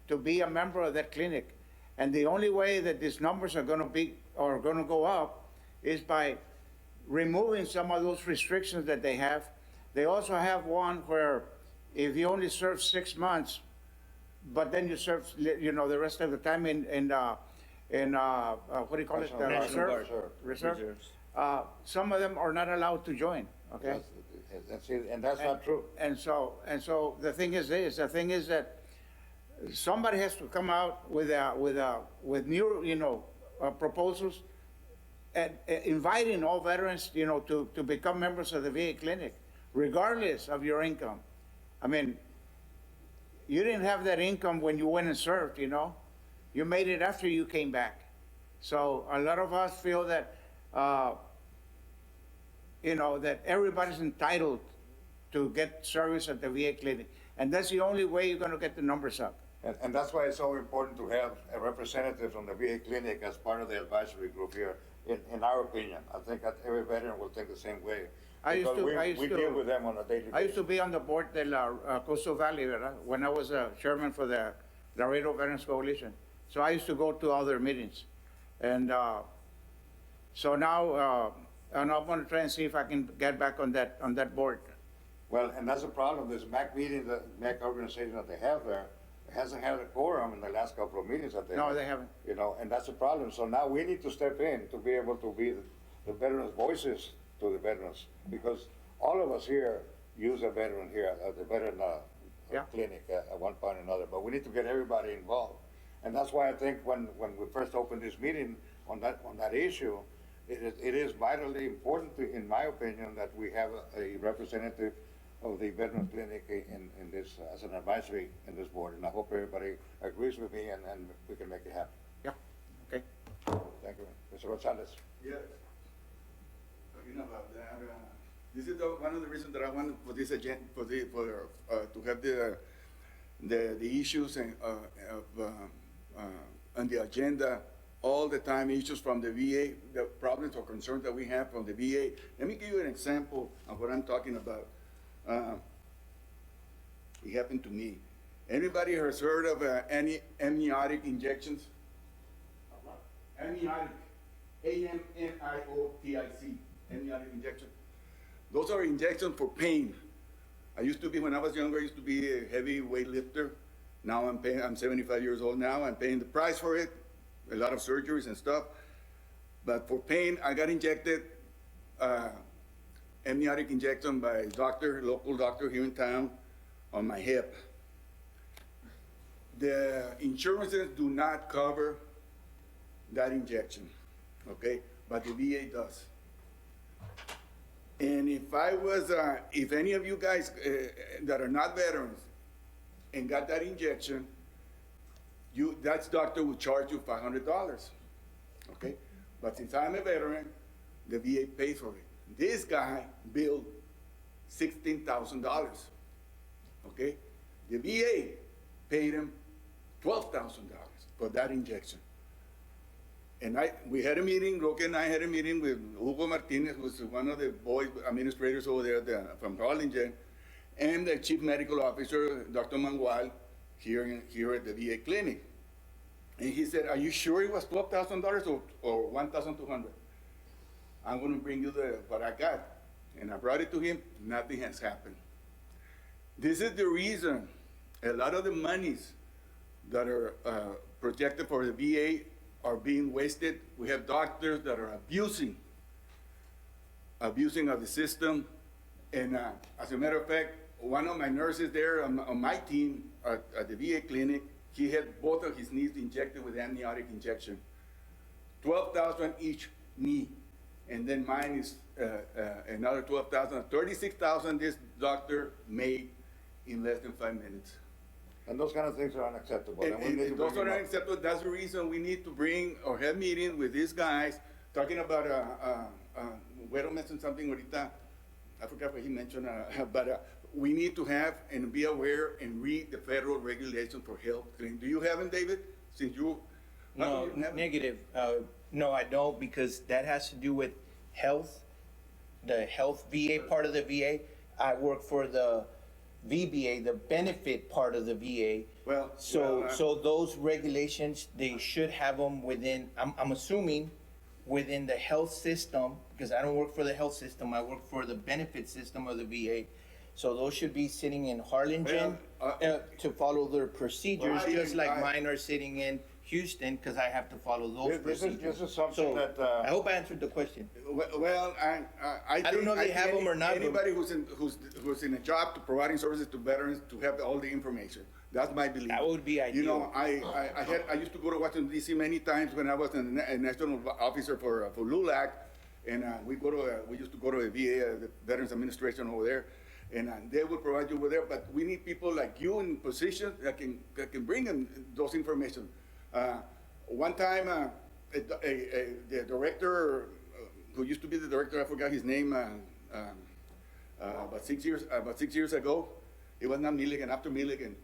to be a member of that clinic. And the only way that these numbers are gonna go up is by removing some of those restrictions that they have. They also have one where if you only serve 6 months, but then you serve, you know, the rest of the time in what do you call it? National Reserve? Guard. Reserve? Reserves. Some of them are not allowed to join, okay? And that's not true. And so the thing is that somebody has to come out with new, you know, proposals and inviting all veterans, you know, to become members of the VA clinic, regardless of your income. I mean, you didn't have that income when you went and served, you know? You made it after you came back. So a lot of us feel that, you know, that everybody's entitled to get service at the VA clinic. And that's the only way you're gonna get the numbers up. And that's why it's so important to have a representative from the VA clinic as part of the advisory group here, in our opinion. I think that every veteran will think the same way. Because we deal with them on a daily basis. I used to be on the board de la Coastal Valley, ¿verdad? When I was chairman for the Laredo Veterans Coalition. So I used to go to all their meetings. And so now, and I'm gonna try and see if I can get back on that board. Well, and that's the problem, this MAC meeting, the MAC organization that they have there, hasn't had a quorum in the last couple of meetings that they had. No, they haven't. You know, and that's the problem. So now we need to step in to be able to be the veterans' voices to the veterans, because all of us here use a veteran here at the veteran Yeah. clinic at one point or another, but we need to get everybody involved. And that's why I think when we first opened this meeting on that issue, it is vitally important, in my opinion, that we have a representative of the Veterans Clinic in this, as an advisory in this board, and I hope everybody agrees with me and we can make it happen. Yeah, okay. Thank you, Mr. Gonzalez. Yes. Talking about that, this is one of the reasons that I wanted for this agenda, to have the issues and, on the agenda all the time, issues from the VA, the problems or concerns that we have from the VA. Let me give you an example of what I'm talking about. It happened to me. Anybody has heard of amniotic injections? Amniotic, AMNIOTIC, amniotic injection. Those are injections for pain. I used to be, when I was younger, I used to be a heavy weightlifter. Now I'm 75 years old now. I'm paying the price for it, a lot of surgeries and stuff. But for pain, I got injected, amniotic injection by a doctor, local doctor here in town, on my hip. The insurances do not cover that injection, okay? But the VA does. And if I was, if any of you guys that are not veterans and got that injection, that doctor would charge you $500, okay? But since I'm a veteran, the VA pays for it. This guy billed $16,000, okay? The VA paid him $12,000 for that injection. And we had a meeting, Roque and I had a meeting with Hugo Martinez, who's one of the board administrators over there from Harlingen, and the chief medical officer, Dr. Mangual, here at the VA clinic. And he said, are you sure it was $12,000 or $1,200? I'm gonna bring you what I got. And I brought it to him, nothing has happened. This is the reason a lot of the monies that are projected for the VA are being wasted. We have doctors that are abusing of the system. And as a matter of fact, one of my nurses there on my team at the VA clinic, he had both of his knees injected with amniotic injection. $12,000 each knee. And then mine is another $12,000, $36,000 this doctor made in less than 5 minutes. And those kind of things are unacceptable. And those are unacceptable. That's the reason we need to bring or have meetings with these guys talking about, Güero mentioned something ahorita, I forgot what he mentioned, but we need to have and be aware and read the federal regulations for health claims. Do you have them, David? Since you, No, negative. No, I don't, because that has to do with health, the health VA part of the VA. I work for the VBA, the benefit part of the VA. Well, So those regulations, they should have them within, I'm assuming, within the health system, because I don't work for the health system, I work for the benefit system of the VA. So those should be sitting in Harlingen to follow their procedures, just like mine are sitting in Houston, because I have to follow those procedures. This is something So that, I hope I answered the question. well, I don't know if they have them or not, but- Anybody who's in a job to providing services to veterans to have all the information. That's my belief. That would be ideal. You know, I used to go to Washington DC many times when I was a national officer for LULAC, and we used to go to the VA, the Veterans Administration over there, and they will provide you with there. But we need people like you in positions that can bring them those information. One time, the director, who used to be the director, I forgot his name, about 6 years ago. It was not Milligan, after Milligan.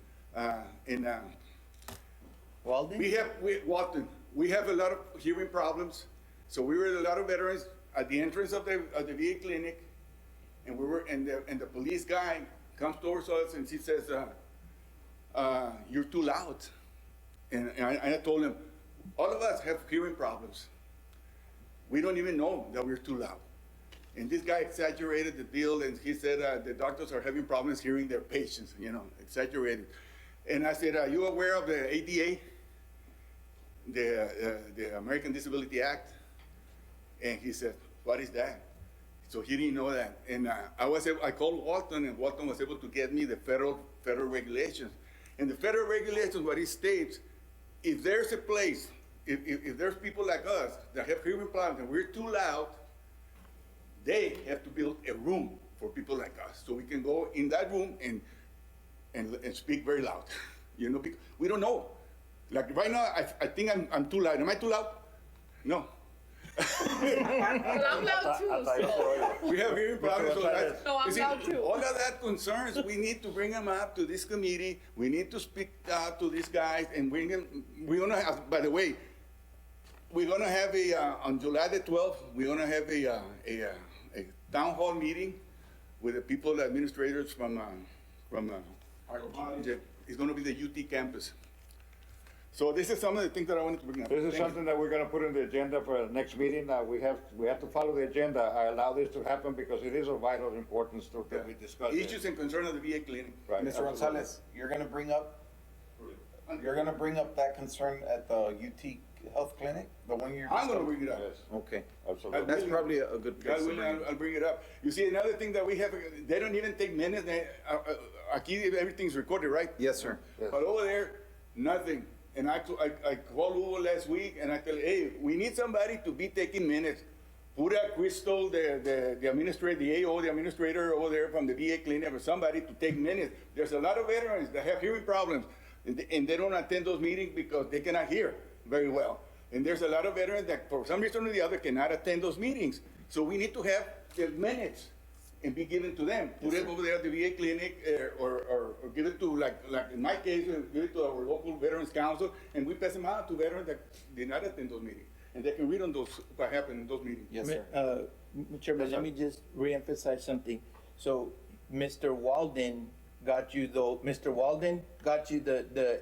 Walden? Walton. We have a lot of hearing problems. So we were a lot of veterans at the entrance of the VA clinic, and the police guy comes towards us and he says, "You're too loud." And I told him, all of us have hearing problems. We don't even know that we're too loud. And this guy exaggerated the deal, and he said the doctors are having problems hearing their patients, exaggerated. And I said, are you aware of the ADA, the American Disability Act? And he said, what is that? So he didn't know that. And I called Walton, and Walton was able to get me the federal regulations. And the federal regulations, what it states, if there's a place if there's people like us that have hearing problems and we're too loud, they have to build a room for people like us, so we can go in that room and speak very loud. You know, because we don't know. Like right now, I think I'm too loud. Am I too loud? No. Well, I'm loud too, so. We have hearing problems. So that's, No, I'm you see, loud too. all of that concerns, we need to bring them up to this committee. We need to speak out to these guys and bring them. We're gonna have, by the way, we're gonna have on July the 12th, we're gonna have a town hall meeting with the people, the administrators from it's gonna be the UT campus. So this is some of the things that I wanted to bring up. This is Thank you. something that we're gonna put in the agenda for the next meeting. We have to follow the agenda. I allow this to happen because it is of vital importance that we discuss it. Issues and concern of the VA clinic. Right, Mr. absolutely. Gonzalez, you're gonna bring up that concern at the UT Health Clinic, the one you're. I'm gonna bring it up. Yes, Okay, absolutely. that's probably a good place God to willing, bring it. I'll bring it up. You see, another thing that we have, they don't even take minutes. Aquí everything's recorded, right? Yes, sir. Yes. But over there, nothing. And I called Hugo last week and I tell, hey, we need somebody to be taking minutes. Pura Crystal, the administrator, the AO, the administrator over there from the VA clinic, or somebody to take minutes. There's a lot of veterans that have hearing problems and they don't attend those meetings because they cannot hear very well. And there's a lot of veterans that for some reason or the other cannot attend those meetings. So we need to have the minutes and be given to them. Put it over there at the VA clinic or give it to, like in my case, give it to our local Veterans Council, and we pass them out to veterans that did not attend those meetings. And they can read on those, what happened in those meetings. Yes, sir. Chairman, let me just reemphasize something. So, Mr. Walden got you Mr. Walden got you the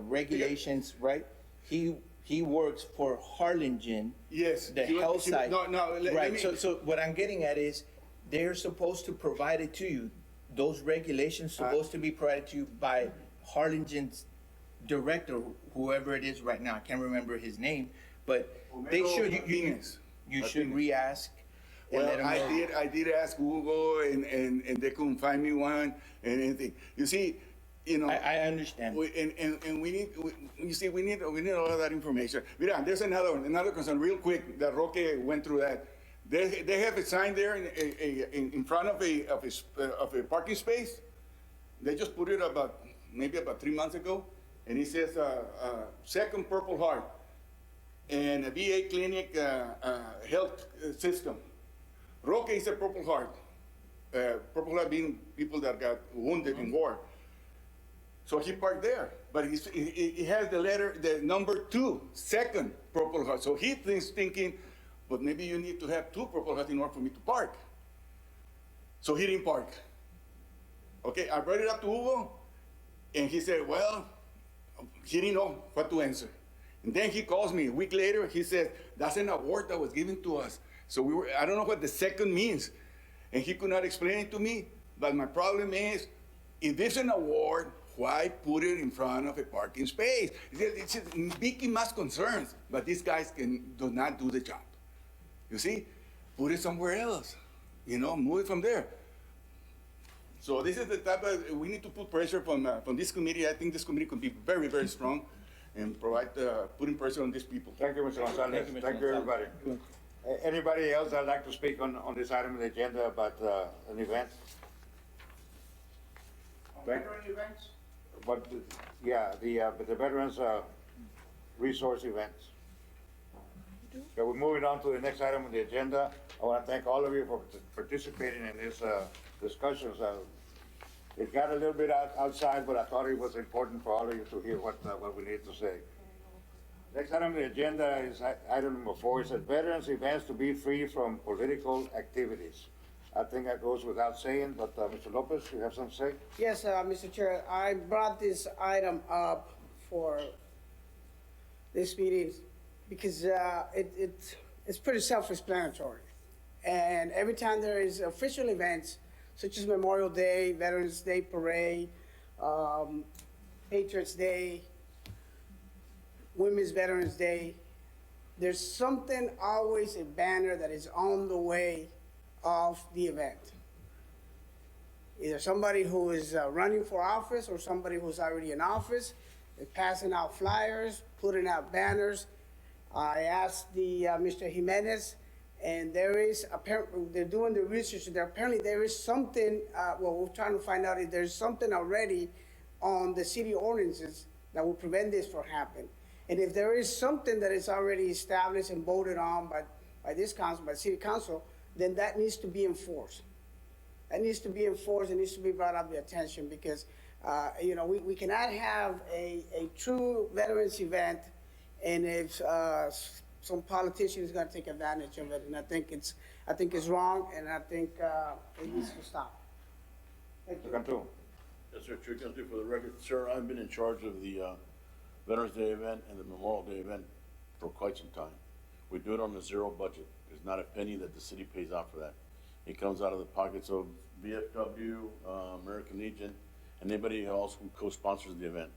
regulations, right? He works for Harlingen. Yes. The health side. No, let Right, me- so what I'm getting at is, they're supposed to provide it to you. Those regulations supposed to be provided to you by Harlingen's director, whoever it is right now, I can't remember his name, but they should, you should re-ask and Well, let them know. I did ask Google and they couldn't find me one and anything. You see, you know. I understand. And we need, we need all of that information. Mira, there's another concern, real quick, that Roque went through that. They have a sign there in front of a parking space. They just put it maybe about 3 months ago, and it says second Purple Heart and a VA clinic health system. Roque is a Purple Heart. Purple Heart being people that got wounded in war. So he parked there, but he has the number 2, second Purple Heart. So he's thinking, but maybe you need to have 2 Purple Hearts in order for me to park. So he didn't park. Okay, I brought it up to Hugo, and he said, well, he didn't know what to answer. And then he calls me a week later, he says, that's an award that was given to us. So I don't know what the second means. And he could not explain it to me, but my problem is, if it's an award, why put it in front of a parking space? It's Mickey Mouse concerns, but these guys do not do the job. You see, put it somewhere else. You know, move it from there. So this is the type of, we need to put pressure from this committee. I think this committee could be very, very strong and provide, putting pressure on these people. Thank you, Mr. Gonzalez. Thank you, everybody. Anybody else that'd like to speak on this item of the agenda about an event? Veteran events? But, yeah, the Veterans Resource Events. So we're moving on to the next item on the agenda. I want to thank all of you for participating in this discussions. It got a little bit outside, but I thought it was important for all of you to hear what we need to say. Next item on the agenda is item number 4. It says Veterans Events to be free from political activities. I think that goes without saying, but Mr. Lopez, you have something to say? Yes, Mr. Chair, I brought this item up for this meeting because it's pretty self-explanatory. And every time there is official events, such as Memorial Day, Veterans Day Parade, Patriots Day, Women's Veterans Day, there's something, always a banner that is on the way of the event. Either somebody who is running for office or somebody who's already in office, passing out flyers, putting out banners. I asked Mr. Jimenez, and there is apparently, they're doing the research, apparently there is something, well, we're trying to find out if there's something already on the city ordinances that will prevent this from happening. And if there is something that is already established and voted on by this council, by city council, then that needs to be enforced. That needs to be enforced, it needs to be brought up the attention, because, you know, we cannot have a true veterans event, and if, some politician is gonna take advantage of it, and I think it's wrong, and I think, it needs to stop. Thank you. Cantu. Yes, sir, Chair Country, for the record, sir, I've been in charge of the Veterans Day event and the Memorial Day event for quite some time. We do it on a zero budget. There's not a penny that the city pays out for that. It comes out of the pockets of VFW, American Legion, and anybody else who co-sponsors the event.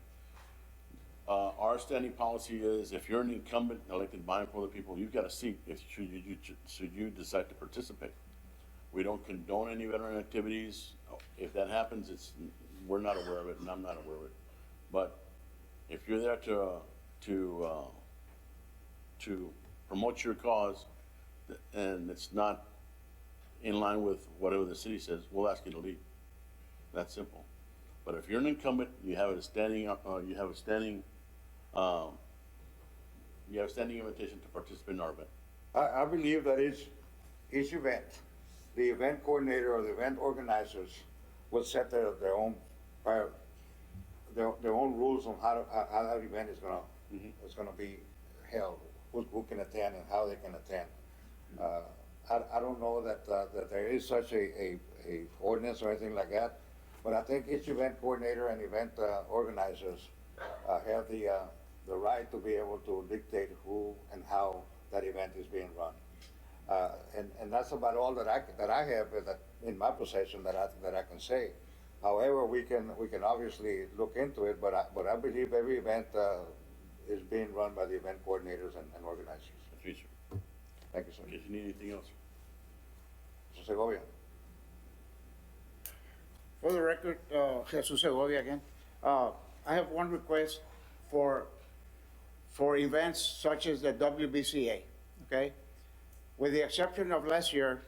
Our standing policy is if you're an incumbent elected by and for the people, you've got a seat should you decide to participate. We don't condone any veteran activities. If that happens, we're not aware of it, and I'm not aware of it. But if you're there to promote your cause, and it's not in line with whatever the city says, we'll ask you to leave. That's simple. But if you're an incumbent, you have a standing invitation to participate in our event. I believe that each event, the event coordinator or the event organizers will set their own rules on how that event is gonna be held, who can attend and how they can attend. I don't know that there is such a ordinance or anything like that, but I think each event coordinator and event organizers have the right to be able to dictate who and how that event is being run. And that's about all that I have in my possession that I can say. However, we can obviously look into it, but I believe every event is being run by the event coordinators and organizers. That's right, sir. Thank you, sir. In case you need anything else. Mr. Segovia. For the record, Jesus Segovia again. I have one request for events such as the WBCA, okay? With the exception of last year,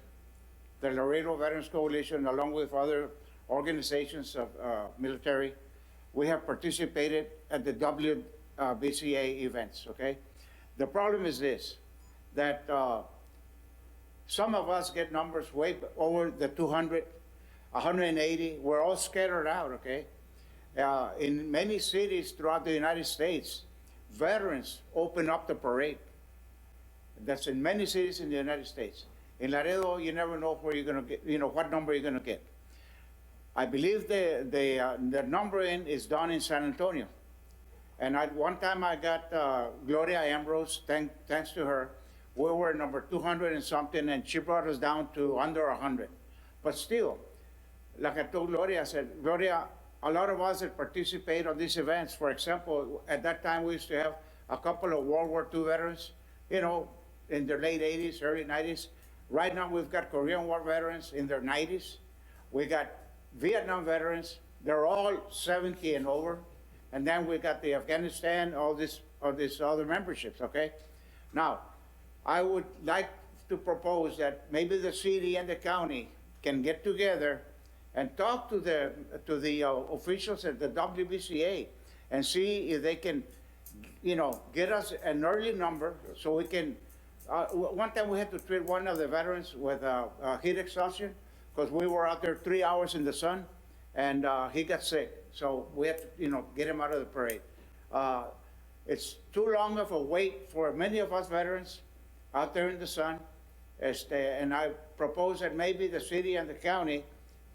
the Laredo Veterans Coalition, along with other organizations of military, we have participated at the WBCA events, okay? The problem is this, that some of us get numbers way over the 200, 180, we're all scattered out, okay? In many cities throughout the United States, veterans open up the parade. That's in many cities in the United States. In Laredo, you never know where you're gonna get, what number you're gonna get. I believe the numbering is done in San Antonio. And one time I got Gloria Ambrose, thanks to her, we were number 200 and something, and she brought us down to under 100. But still, like I told Gloria, I said, Gloria, a lot of us that participate on these events, for example, at that time we used to have a couple of World War II veterans, in their late 80s, early 90s. Right now we've got Korean War veterans in their 90s. We got Vietnam veterans, they're all 70 and over. And then we got the Afghanistan, all these other memberships, okay? Now, I would like to propose that maybe the city and the county can get together and talk to the officials at the WBCA and see if they can, get us an early number so we can. One time we had to treat one of the veterans with heat exhaustion because we were out there 3 hours in the sun, and he got sick. So we had to, get him out of the parade. It's too long of a wait for many of us veterans out there in the sun. And I propose that maybe the city and the county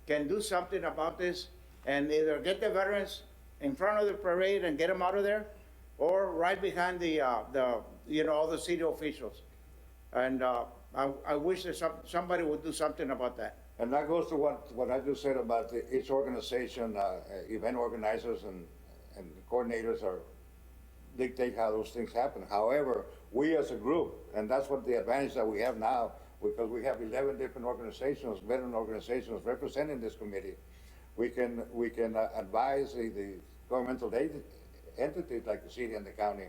can do something about this and either get the veterans in front of the parade and get them out of there, or right behind all the city officials. And I wish that somebody would do something about that. And that goes to what I just said about each organization, event organizers and coordinators dictate how those things happen. However, we as a group, and that's what the advantage that we have now, because we have 11 different organizations, veteran organizations representing this committee, we can advise the governmental entities like the city and the county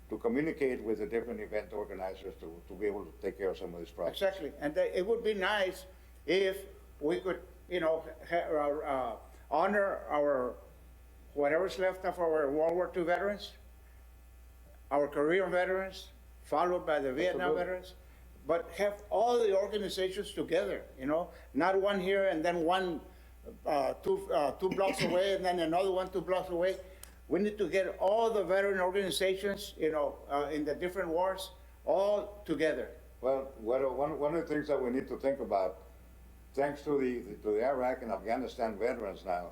to communicate with the different event organizers to be able to take care of some of these problems. Exactly, and it would be nice if we could, honor our, whatever's left of our World War II veterans, our Korean veterans, followed by the Vietnam Absolutely. veterans, but have all the organizations together, not one here and then one two blocks away and then another one 2 blocks away. We need to get all the veteran organizations, in the different wars, all together. Well, one of the things that we need to think about, thanks to the Iraq and Afghanistan veterans now,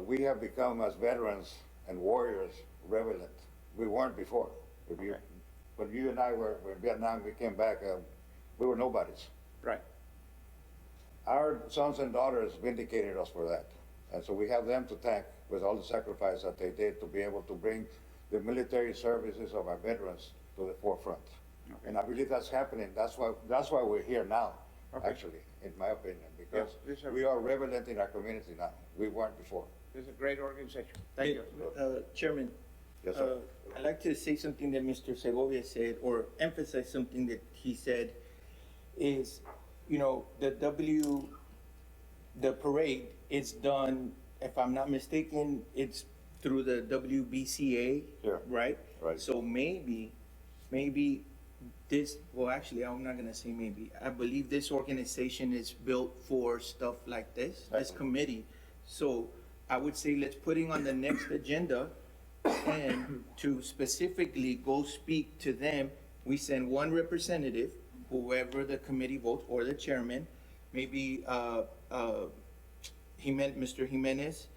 we have become as veterans and warriors relevant. We weren't before. When you and I were in Vietnam, we came back, we were nobodies. Right. Our sons and daughters vindicated us for that. And so we have them to thank with all the sacrifice that they did to be able to bring the military services of our veterans to the forefront. Okay. And I believe that's happening. That's why we're here now, Okay. actually, in my opinion, because Yes, yes, sir. we are relevant in our community now. We weren't before. It's a great organization. Thank you. Chairman, Yes, sir. I'd like to say something that Mr. Segovia said, or emphasize something that he said, is, the parade is done, if I'm not mistaken, it's through the WBCA, Yeah. right? Right. So maybe this, well, actually, I'm not gonna say maybe. I believe this organization is built for stuff like this Exactly. committee. So I would say let's put it on the next agenda and to specifically go speak to them. We send one representative, whoever the committee votes, or the chairman, maybe, Mr. Jimenez,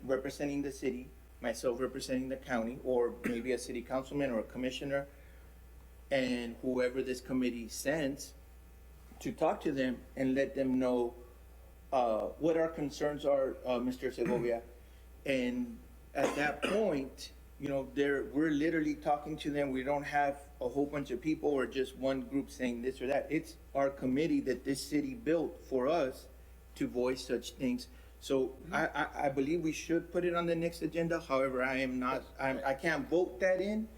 representing the city, myself representing the county, or maybe a city councilman or a commissioner, and whoever this committee sends, to talk to them and let them know what our concerns are, Mr. Segovia. And at that point, we're literally talking to them. We don't have a whole bunch of people or just one group saying this or that. It's our committee that this city built for us to voice such things. So I believe we should put it on the next agenda. However, I can't vote that in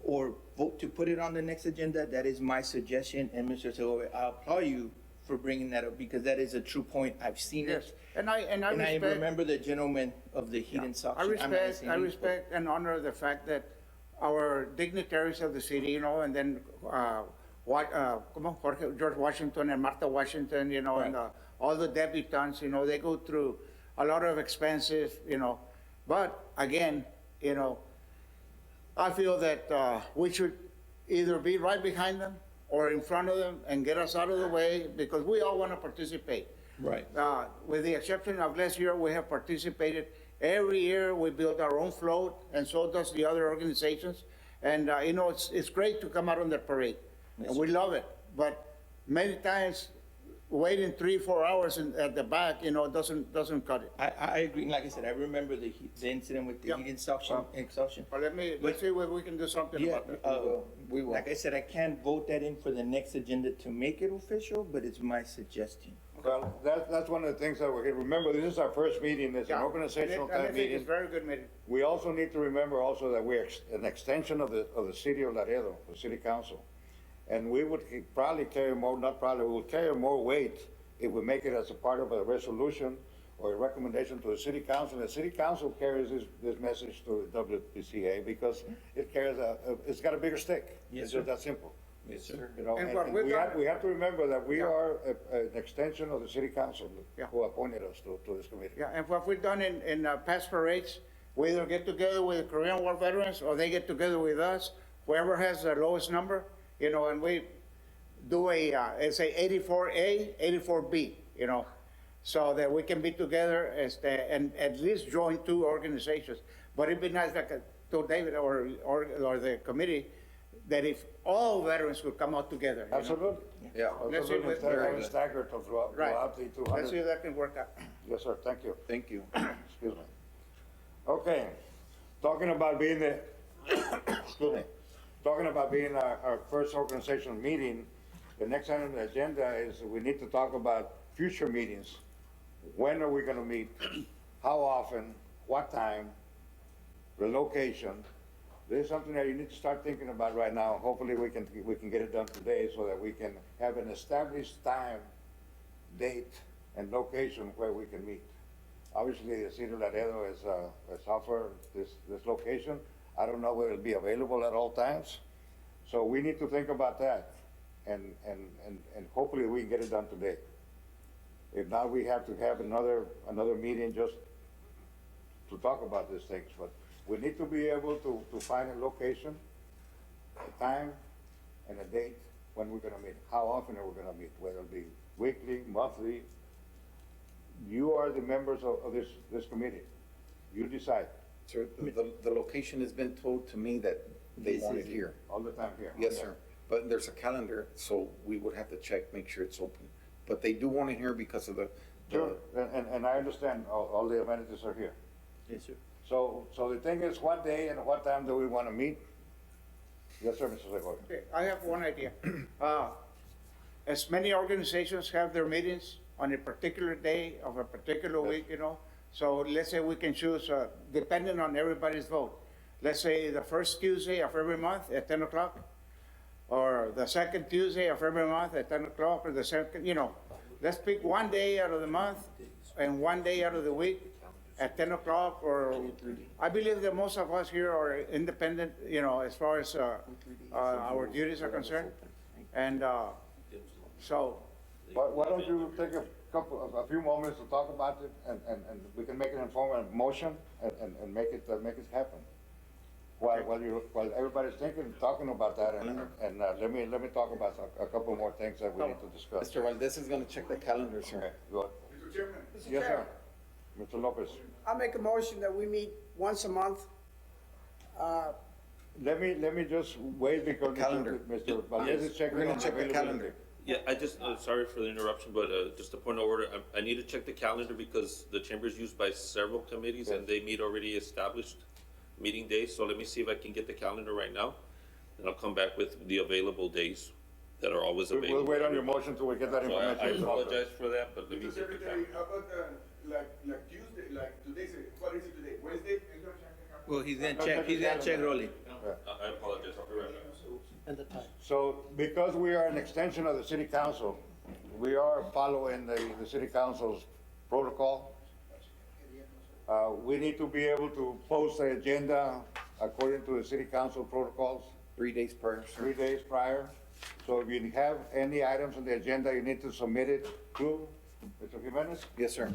or vote to put it on the next agenda. That is my suggestion. And Mr. Segovia, I applaud you for bringing that up because that is a true point. I've seen Yes, it. and I And I respect. remember the gentleman of the heat and suction. I I'm not respect, saying I he- respect and honor the fact that our dignitaries of the city, and then, George Washington and Martha Washington, and all the debutantes, they go through a lot of expenses, but again, I feel that, we should either be right behind them or in front of them and get us out of the way because we all want to participate. Right. With the exception of last year, we have participated. Every year, we build our own float, and so does the other organizations. And, it's great to come out on the parade, and we love it. But many times, waiting 3-4 hours at the back, doesn't cut it. I agree. Like I said, I remember the incident with the Yeah. heat exhaustion. But let's see whether we can do something Yeah, about that. we will. Like I said, I can't vote that in for the next agenda to make it official, but it's my suggestion. Well, that's one of the things that we're here. Remember, this is our first meeting. It's an Yeah. organizational And I type think it's meeting. very good meeting. We also need to remember also that we're an extension of the city of Laredo, the city council. And we would probably carry more, not probably, we would carry more weight if we make it as a part of a resolution or a recommendation to the city council. The city council carries this message to the WPCA because it carries it's got a bigger stick. Yes, It's sir. just that simple. Yes, sir. And what And we've we done- have to remember that we Yeah. are an extension of the city council Yeah. who appointed us to this committee. Yeah, and what we've done in past parades, we either get together with the Korean War veterans or they get together with us, whoever has the lowest number, and we do it's a 84A, 84B, so that we can be together and at least join 2 organizations. But it'd be nice, like to David or the committee, that if all veterans would come out together. Absolutely. Yeah. Let's see Absolutely. what- Instead of having staggered throughout Right. the Let's 200. see if that can work out. Yes, sir. Thank you. Thank you. Excuse me. Okay, talking about being excuse me, talking about being our first organizational meeting, the next item on the agenda is we need to talk about future meetings. When are we gonna meet? How often? What time? relocation. This is something that you need to start thinking about right now. Hopefully, we can get it done today so that we can have an established time, date, and location where we can meet. Obviously, the City of Laredo has offered this location. I don't know whether it'll be available at all times. So we need to think about that, and hopefully we can get it done today. If not, we have to have another meeting just to talk about these things. But we need to be able to find a location, a time, and a date when we're gonna meet. How often are we gonna meet? Whether it be weekly, monthly. You are the members of this committee. You decide. Sir, the location has been told to me that they want it here. All the time here. Yes, sir. But there's a calendar, so we would have to check, make sure it's open. But they do want it here because of the. Sure, and I understand all the amenities are here. Yes, sir. So the thing is, what day and what time do we want to meet? Yes, sir, Mr. Segovia. Okay, I have one idea. As many organizations have their meetings on a particular day of a particular week, you know, so let's say we can choose, depending on everybody's vote. Let's say the first Tuesday of every month at 10 o'clock, or the second Tuesday of every month at 10 o'clock, or the second, you know, let's pick one day out of the month and one day out of the week at 10 o'clock, or I believe that most of us here are independent, you know, as far as our duties are concerned. And so. Why don't you take a few moments to talk about it, and we can make an informed motion and make it happen. While everybody's thinking, talking about that, and let me talk about a couple more things that we need to discuss. Mr. Valdez is gonna check the calendar, sir. Okay, go ahead. Mr. Chairman, Yes, sir. Mr. Lopez. I'll make a motion that we meet once a month. Let me just wait because Calendar. Mr. Valdez is checking. We're gonna on check the availability. calendar. Yeah, I just, sorry for the interruption, but just a point of order, I need to check the calendar because the chamber is used by several committees and they meet already established meeting days, so let me see if I can get the calendar right now, and I'll come back with the available days that are always We'll available. wait on your motion till we get that So I information. apologize for that, but let me Mr. get the Secretary, calendar. how about like Tuesday, like today's, what is it today, Wednesday? Well, he's gonna check Rolly. I apologize, I'll be right back. So because we are an extension of the city council, we are following the city council's protocol. We need to be able to post the agenda according to the city council protocols 3 days prior, sir. 3 days prior. So if you have any items on the agenda, you need to submit it to Mr. Jimenez Yes, sir.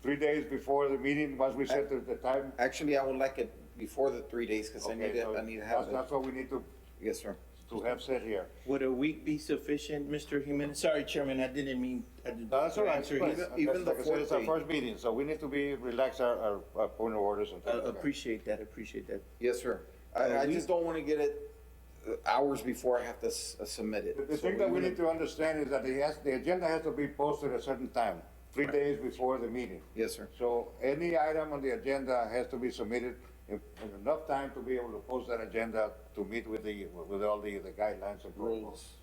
3 days before the meeting, once we set the time. Actually, I would like it before the 3 days, because I need so to have That's it. what we need to Yes, sir. have set here. Would a week be sufficient, Mr. Jimenez? Sorry, Chairman, I didn't mean. No, that's all right. Answer But his- even the like I said, it's our fourth first meeting, so we need to relax our point of orders and things like that. Appreciate that. Yes, sir. I just don't want to get it hours before I have to submit it. The So thing that we wanna- need to understand is that the agenda has to be posted at a certain time, 3 days before the meeting. Yes, sir. So any item on the agenda has to be submitted in enough time to be able to post that agenda to meet with all the guidelines and rules. Rules.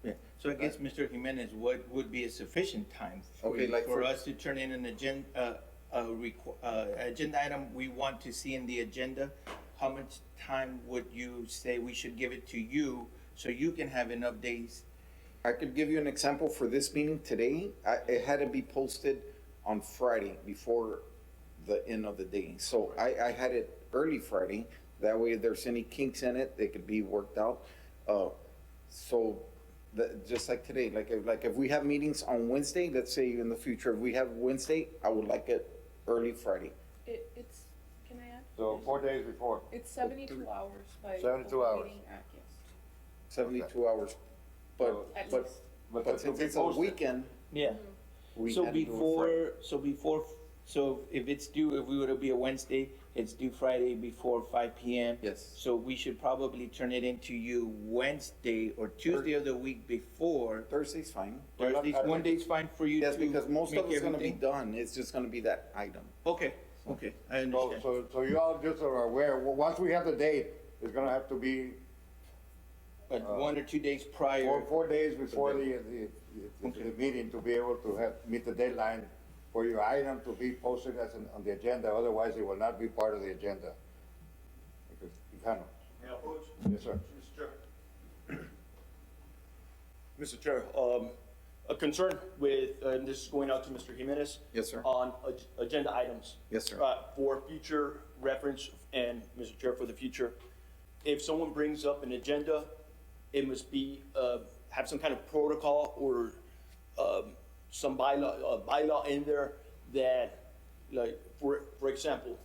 Yeah, so I guess, Mr. Jimenez, what would be a sufficient time Okay, like for for- us to turn in an agenda, agenda item we want to see in the agenda? How much time would you say we should give it to you so you can have enough days? I could give you an example for this meeting today. It had to be posted on Friday before the end of the day. So I had it early Friday. That way, if there's any kinks in it, they could be worked out. Just like today, like if we have meetings on Wednesday, let's say in the future, if we have Wednesday, I would like it early Friday. It's, can I add? So 4 days before. It's 72 hours by. 72 open hours. meeting act, yes. 72 hours. But, At but, least. but since it's a weekend, Yeah. we So had to do it Friday. So if it's due, if we were to be a Wednesday, it's due Friday before 5 p.m. Yes. So we should probably turn it into you Wednesday or Tuesday of the week before. Thursday's fine. Thursday, one day's fine for you. Yes, to because most of make it's gonna be everything? done. It's just gonna be that item. Okay, I understand. So you all just are aware, once we have the date, it's gonna have to be But 1 or 2 days prior. 4 days before the meeting to be able to meet the deadline for your item to be posted on the agenda, otherwise it will not be part of the agenda. Quijano. May I approach? Yes, sir. Mr. Chair. Mr. Chair, a concern with, and this is going out to Mr. Jimenez. Yes, sir. On agenda items. Yes, sir. For future reference, and Mr. Chair, for the future, if someone brings up an agenda, it must be, have some kind of protocol or, some bylaw in there that, like, for example,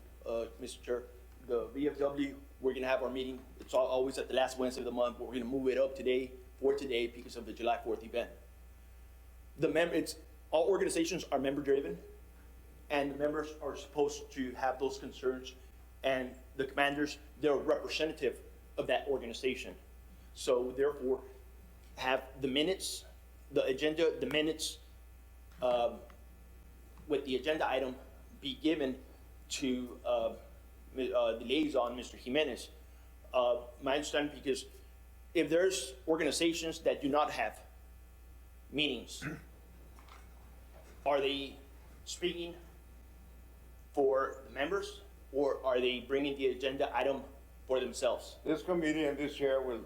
Mr. Chair, the VFW, we're gonna have our meeting, it's always at the last Wednesday of the month, but we're gonna move it up today, because of the July 4th event. All organizations are member-driven, and the members are supposed to have those concerns, and the commanders, they're a representative of that organization. So therefore, have the minutes, the agenda, the minutes, with the agenda item be given to the liaison, Mr. Jimenez. My understanding, because if there's organizations that do not have meetings, are they speaking for the members, or are they bringing the agenda item for themselves? This committee and this chair will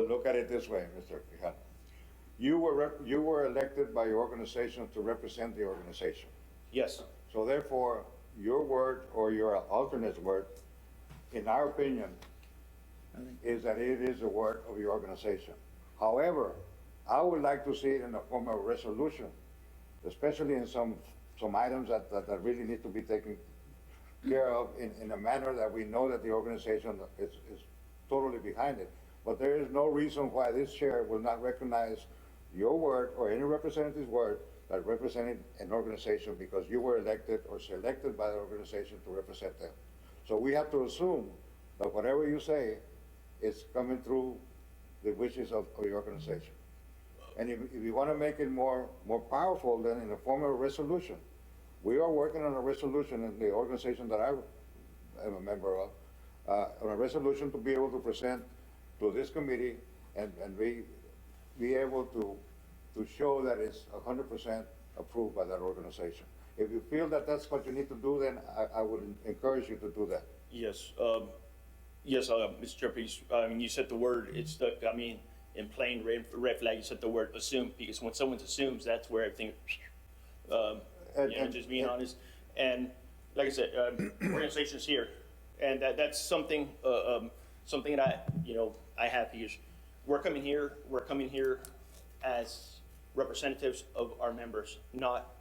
look at it this way, Mr. Quijano. You were elected by your organization to represent the organization. Yes. So therefore, your word or your alternate's word, in our opinion, is that it is the word of your organization. However, I would like to see it in the form of a resolution, especially in some items that really need to be taken care of in a manner that we know that the organization is totally behind it. But there is no reason why this chair will not recognize your word or any representative's word that represented an organization, because you were elected or selected by the organization to represent them. So we have to assume that whatever you say is coming through the wishes of your organization. And if you want to make it more powerful, then in the form of a resolution. We are working on a resolution in the organization that I am a member of, on a resolution to be able to present to this committee and be able to show that it's 100% approved by that organization. If you feel that that's what you need to do, then I would encourage you to do that. Yes. Yes, Mr. Chair, please. You said the word, it's the, in plain red flag, you said the word assume, because when someone assumes, that's where everything, just being honest. And like I said, organizations here, and that's something, something that I have here. We're coming here as representatives of our members, not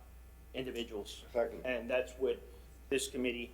individuals. Exactly. And that's what this committee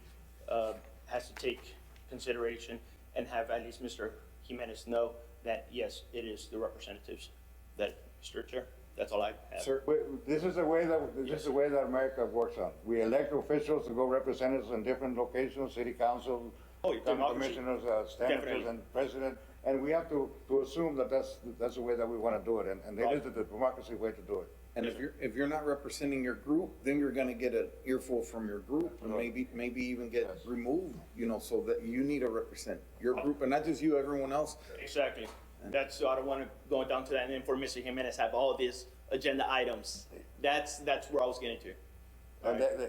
has to take consideration, and have at least Mr. Jimenez know that, yes, it is the representatives that, Mr. Chair, that's all I have. Sir? This is the way that America works on. We elect officials to go represent us in different locations, city council, county democracy. commissioners, senators, Definitely. and president, and we have to assume that that's the way that we want to do it, and it is the democracy way to do it. And if you're not representing your group, then you're gonna get an earful from your group, and maybe even get removed, so that you need to represent your group, and not just you, everyone else. Exactly. That's, I don't want to go down to that, and then for Mr. Jimenez have all these agenda items. That's where I was getting to.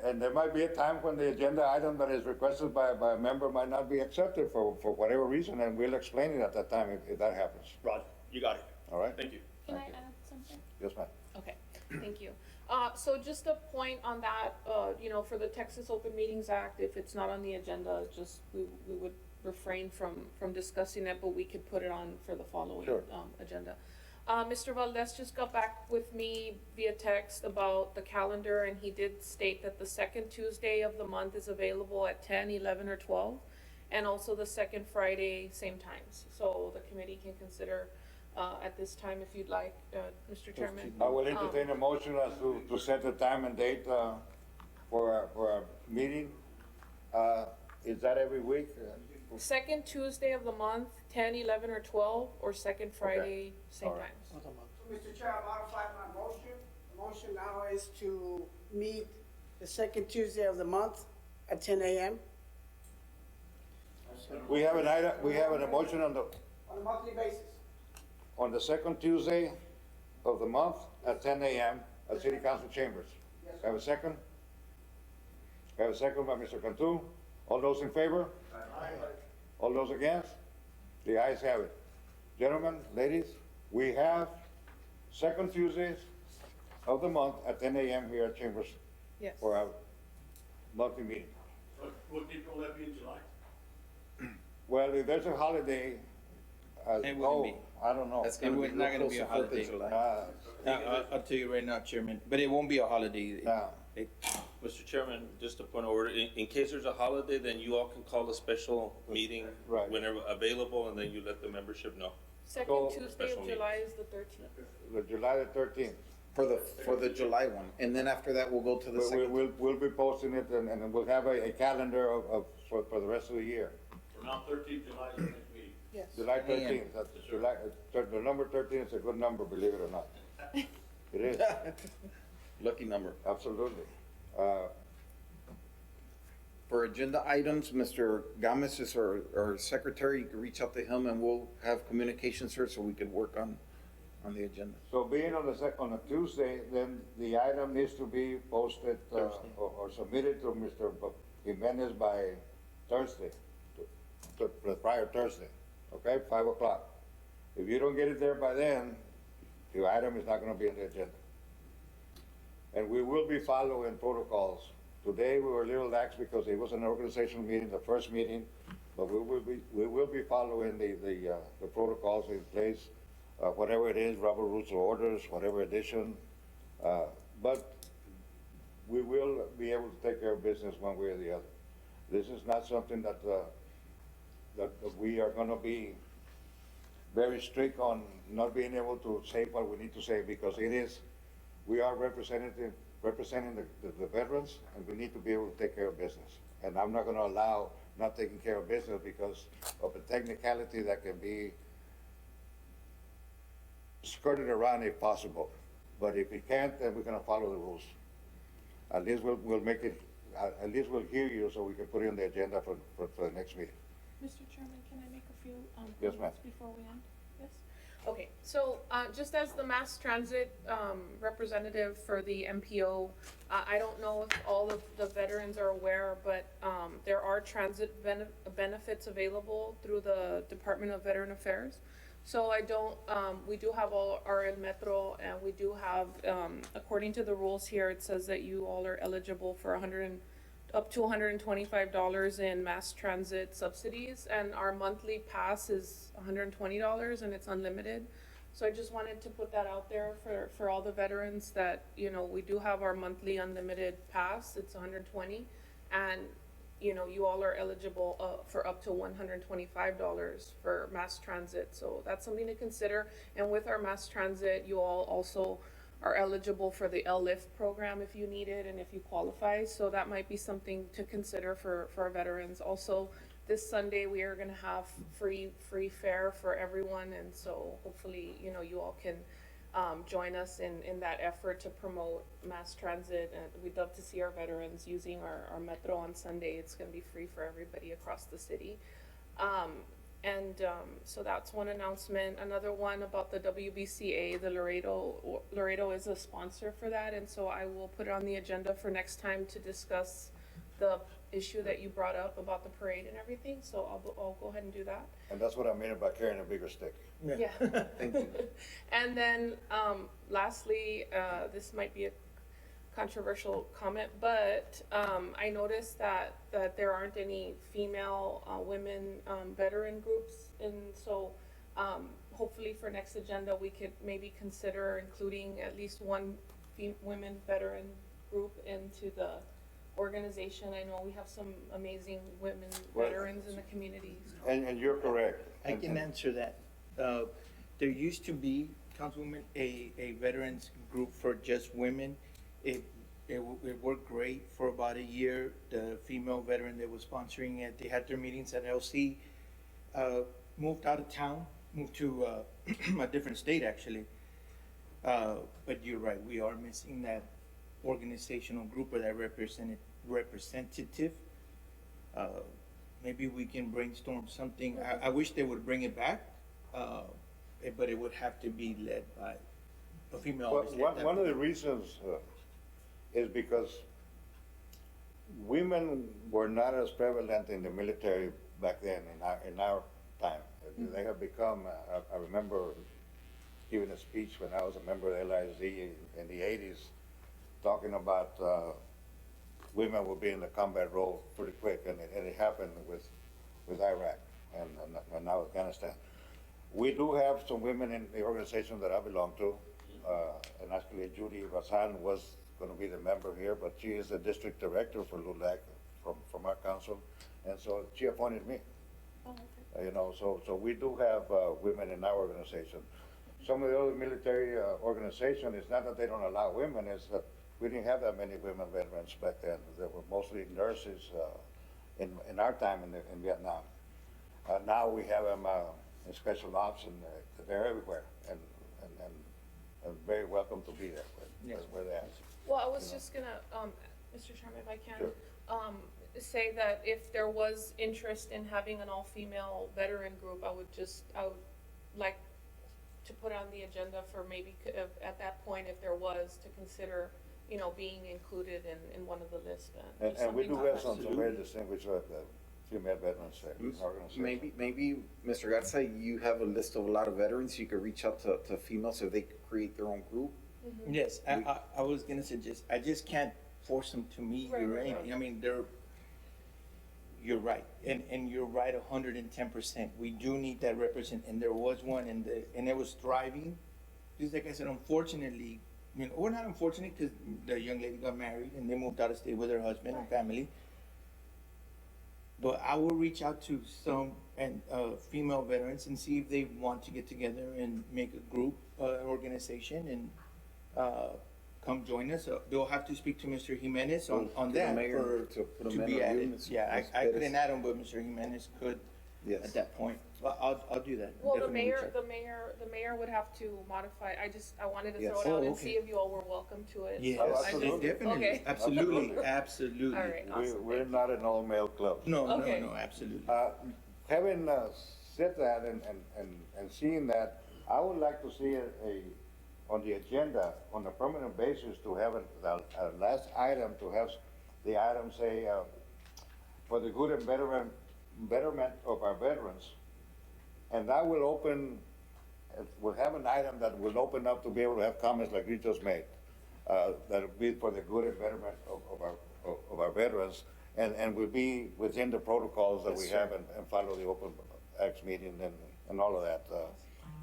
And there might be a time when the agenda item that is requested by a member might not be accepted for whatever reason, and we'll explain it at that time if that happens. Rod, you got it. All right? Thank you. Can I add something? Yes, ma'am. Okay, thank you. So just a point on that, for the Texas Open Meetings Act, if it's not on the agenda, just, we would refrain from discussing it, but we could put it on for the following, Sure. Agenda. Mr. Valdez just got back with me via text about the calendar, and he did state that the second Tuesday of the month is available at 10, 11, or 12, and also the second Friday, same times. So the committee can consider at this time, if you'd like, Mr. Chairman. I will entertain a motion as to set the time and date for a meeting. Is that every week? Second Tuesday of the month, 10, 11, or 12, or second Friday, same All right. times. Mr. Chair, I modify my motion. The motion now is to meet the second Tuesday of the month at 10 a.m. We have an item, we have an emotion on a monthly basis. on the second Tuesday of the month at 10 a.m. at City Council Chambers. Have a second? Have a second by Mr. Cantu. All those in favor? Aye. All those against? The ayes have it. Gentlemen, ladies, we have second Tuesdays of the month at 10 a.m. here at Chambers Yes. for our monthly meeting. What date will that be in July? Well, if there's a holiday, It wouldn't be. I don't know. That's gonna be It's not real gonna be close a to Fourth of holiday. July. I'll tell you right now, Chairman, but it won't be a holiday. No. It- Mr. Chairman, just a point of order, in case there's a holiday, then you all can call a special meeting Right. whenever available, and then you let the membership know. Second So- Tuesday Special of July is the 13th. The July the 13th. For the July one, and then after that, we'll go to the second. We'll be posting it and we'll have a calendar for the rest of the year. For now, 13th July is the next meeting. Yes. July 13th, that's July, the number 13 is a good number, believe it or not. It is, Lucky number. absolutely. For agenda items, Mr. Gomez is our secretary. You can reach out to him and we'll have communication, sir, so we could work on the agenda. So being on on a Tuesday, then the item needs to be posted, or submitted to Mr. Jimenez by Thursday, the prior Thursday, okay, 5 o'clock. If you don't get it there by then, the item is not gonna be on the agenda. And we will be following protocols. Today, we were a little lax because it was an organizational meeting, the first meeting, but we will be following the protocols in place, whatever it is, rubber rules or orders, whatever edition. But we will be able to take care of business one way or the other. This is not something that we are gonna be very strict on not being able to say what we need to say, because we are representing the veterans, and we need to be able to take care of business. And I'm not gonna allow not taking care of business because of a technicality that can be skirted around if possible. But if we can't, then we're gonna follow the rules. At least we'll make it, at least we'll hear you so we can put it on the agenda for the next meeting. Mr. Chairman, can I make a few Yes, ma'am. comments before we end? Yes? Okay, so just as the mass transit representative for the MPO, I don't know if all of the veterans are aware, but there are transit benefits available through the Department of Veteran Affairs. So we do have all our El Metro, and we do have, according to the rules here, it says that you all are eligible for up to $125 in mass transit subsidies, and our monthly pass is $120 and it's unlimited. So I just wanted to put that out there for all the veterans that, we do have our monthly unlimited pass, it's $120, and you all are eligible for up to $125 for mass transit. So that's something to consider. And with our mass transit, you all also are eligible for the L-Lift program if you need it and if you qualify. So that might be something to consider for our veterans. Also, this Sunday, we are gonna have free fare for everyone. And so hopefully, you all can join us in that effort to promote mass transit. And we'd love to see our veterans using our Metro on Sunday. It's gonna be free for everybody across the city. So that's one announcement. Another one about the WBCA, the Laredo is a sponsor for that, and so I will put it on the agenda for next time to discuss the issue that you brought up about the parade and everything, so I'll go ahead and do that. And that's what I mean about carrying a bigger stick. Yeah. Thank you. And then, lastly, this might be a controversial comment, but I noticed that there aren't any female women veteran groups, and so hopefully for next agenda we could maybe consider including at least one women veteran group into the organization. I know we have some amazing women veterans in the community. So. And you're correct. I can answer that. There used to be, Councilwoman, a veterans group for just women. It worked great for about a year. The female veteran that was sponsoring it, they had their meetings at LC, moved out of town, moved to a different state actually. But you're right, we are missing that organizational group or that representative. Maybe we can brainstorm something. I wish they would bring it back, but it would have to be led by a female. One of the reasons is because women were not as prevalent in the military back then in our time. They have become, I remember giving a speech when I was a member of LISD in the 80s, talking about women will be in the combat role pretty quick, and it happened with Iraq and now Afghanistan. We do have some women in the organization that I belong to, and actually Judy Razan was going to be the member here, but she is the district director for LULAC from our council, and so she appointed me. Oh, okay. You know, so we do have women in our organization. Some of the other military organizations, it's not that they don't allow women, it's that we didn't have that many women veterans back then. There were mostly nurses in our time in Vietnam. Now we have them in special ops, and they're everywhere, and very welcome to be there. That's where they're at. Well, I was just gonna, Mr. Chairman, if I can, say that if there was interest in having an all-female veteran group, I would like to put on the agenda for maybe, at that point, if there was, to consider, you know, being included in one of the lists. And we do have some very distinguished female veterans there in our organization. Maybe, Mr. Garza, you have a list of a lot of veterans, you could reach out to females so they could create their own group. Yes, I was gonna suggest, I just can't force them to meet or anything. I mean, you're right, and you're right 110%. We do need that and there was one, and it was thriving. Just like I said, unfortunately, you know, or not unfortunate, because the young lady got married and they moved out of state with her husband and family. But I will reach out to some female veterans and see if they want to get together and make a group, organization, and come join us. They'll have to speak to Mr. Jimenez on that to be added. Yeah, I couldn't add him, but Mr. Jimenez could at that point. Well, I'll do that. Well, the Definitely mayor would have to modify. I wanted to throw it out and see if you all were welcome to it. Yes, absolutely. definitely, Okay. absolutely. All right, awesome. We're not an all-male club. No, Okay. no, absolutely. Having said that and seeing that, I would like to see on the agenda, on a permanent basis, to have a last item, to have the item say, for the good and betterment of our veterans. And that will open, we'll have an item that will open up to be able to have comments like you just made. That'll be for the good and betterment of our veterans, and will be within the protocols that we have and follow the open acts meeting and all of that.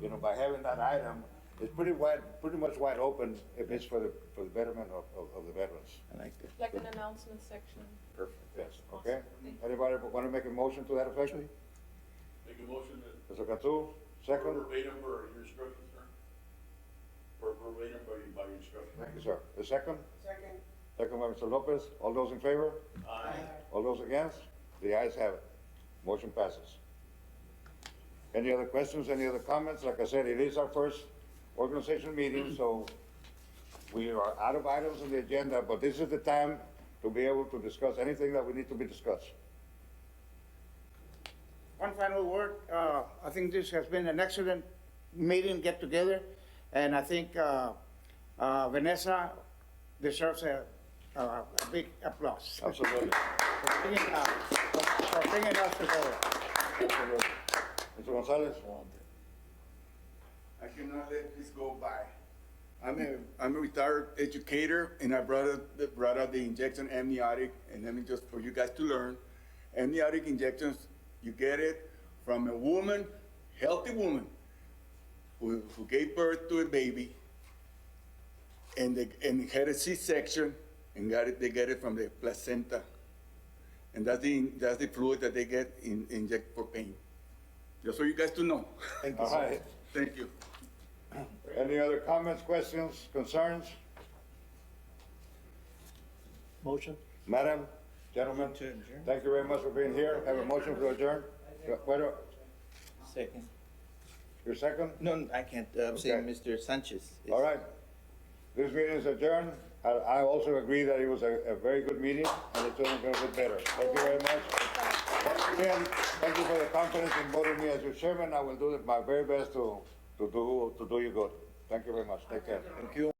You know, by having that item, it's pretty much wide open if it's for the betterment of the veterans. I like that. Like an announcement section. Perfect. Yes, okay? Anybody want to make a motion to that effect? Make a motion that. Mr. Cantu, second? Verbatim for your instructions, sir. For verbatim by your instructions. Thank you, sir. The second? Second. Second by Mr. Lopez. All those in favor? Aye. All those against? The ayes have it. Motion passes. Any other questions, any other comments? Like I said, it is our first organization meeting, so we are out of items on the agenda, but this is the time to be able to discuss anything that we need to be discussed. One final word, I think this has been an excellent meeting, get together, and I think Vanessa deserves a big applause. Absolutely. For bringing us together. Absolutely. Mr. Gonzalez? I cannot let this go by. I'm a retired educator, and I brought out the injection amniotic, and let me just, for you guys to learn, amniotic injections, you get it from a woman, healthy woman, who gave birth to a baby, and had a C-section, and they get it from the placenta. And that's the fluid that they get inject for pain. Just for you guys to know. Thank you. All right. Thank you. Any other comments, questions, concerns? Motion? Madam, gentlemen, To adjourn. thank you very much for being here. Have a motion to adjourn? Second. Your second? No, I can't. I'm saying Okay. Mr. Sanchez. is- All right. This meeting is adjourned. I also agree that it was a very good meeting, and it's only going to get better. Thank you very much. Once again, thank you for the confidence in voting me as your chairman. I will do my very best to do you good. Thank you very much. Take care. Thank you.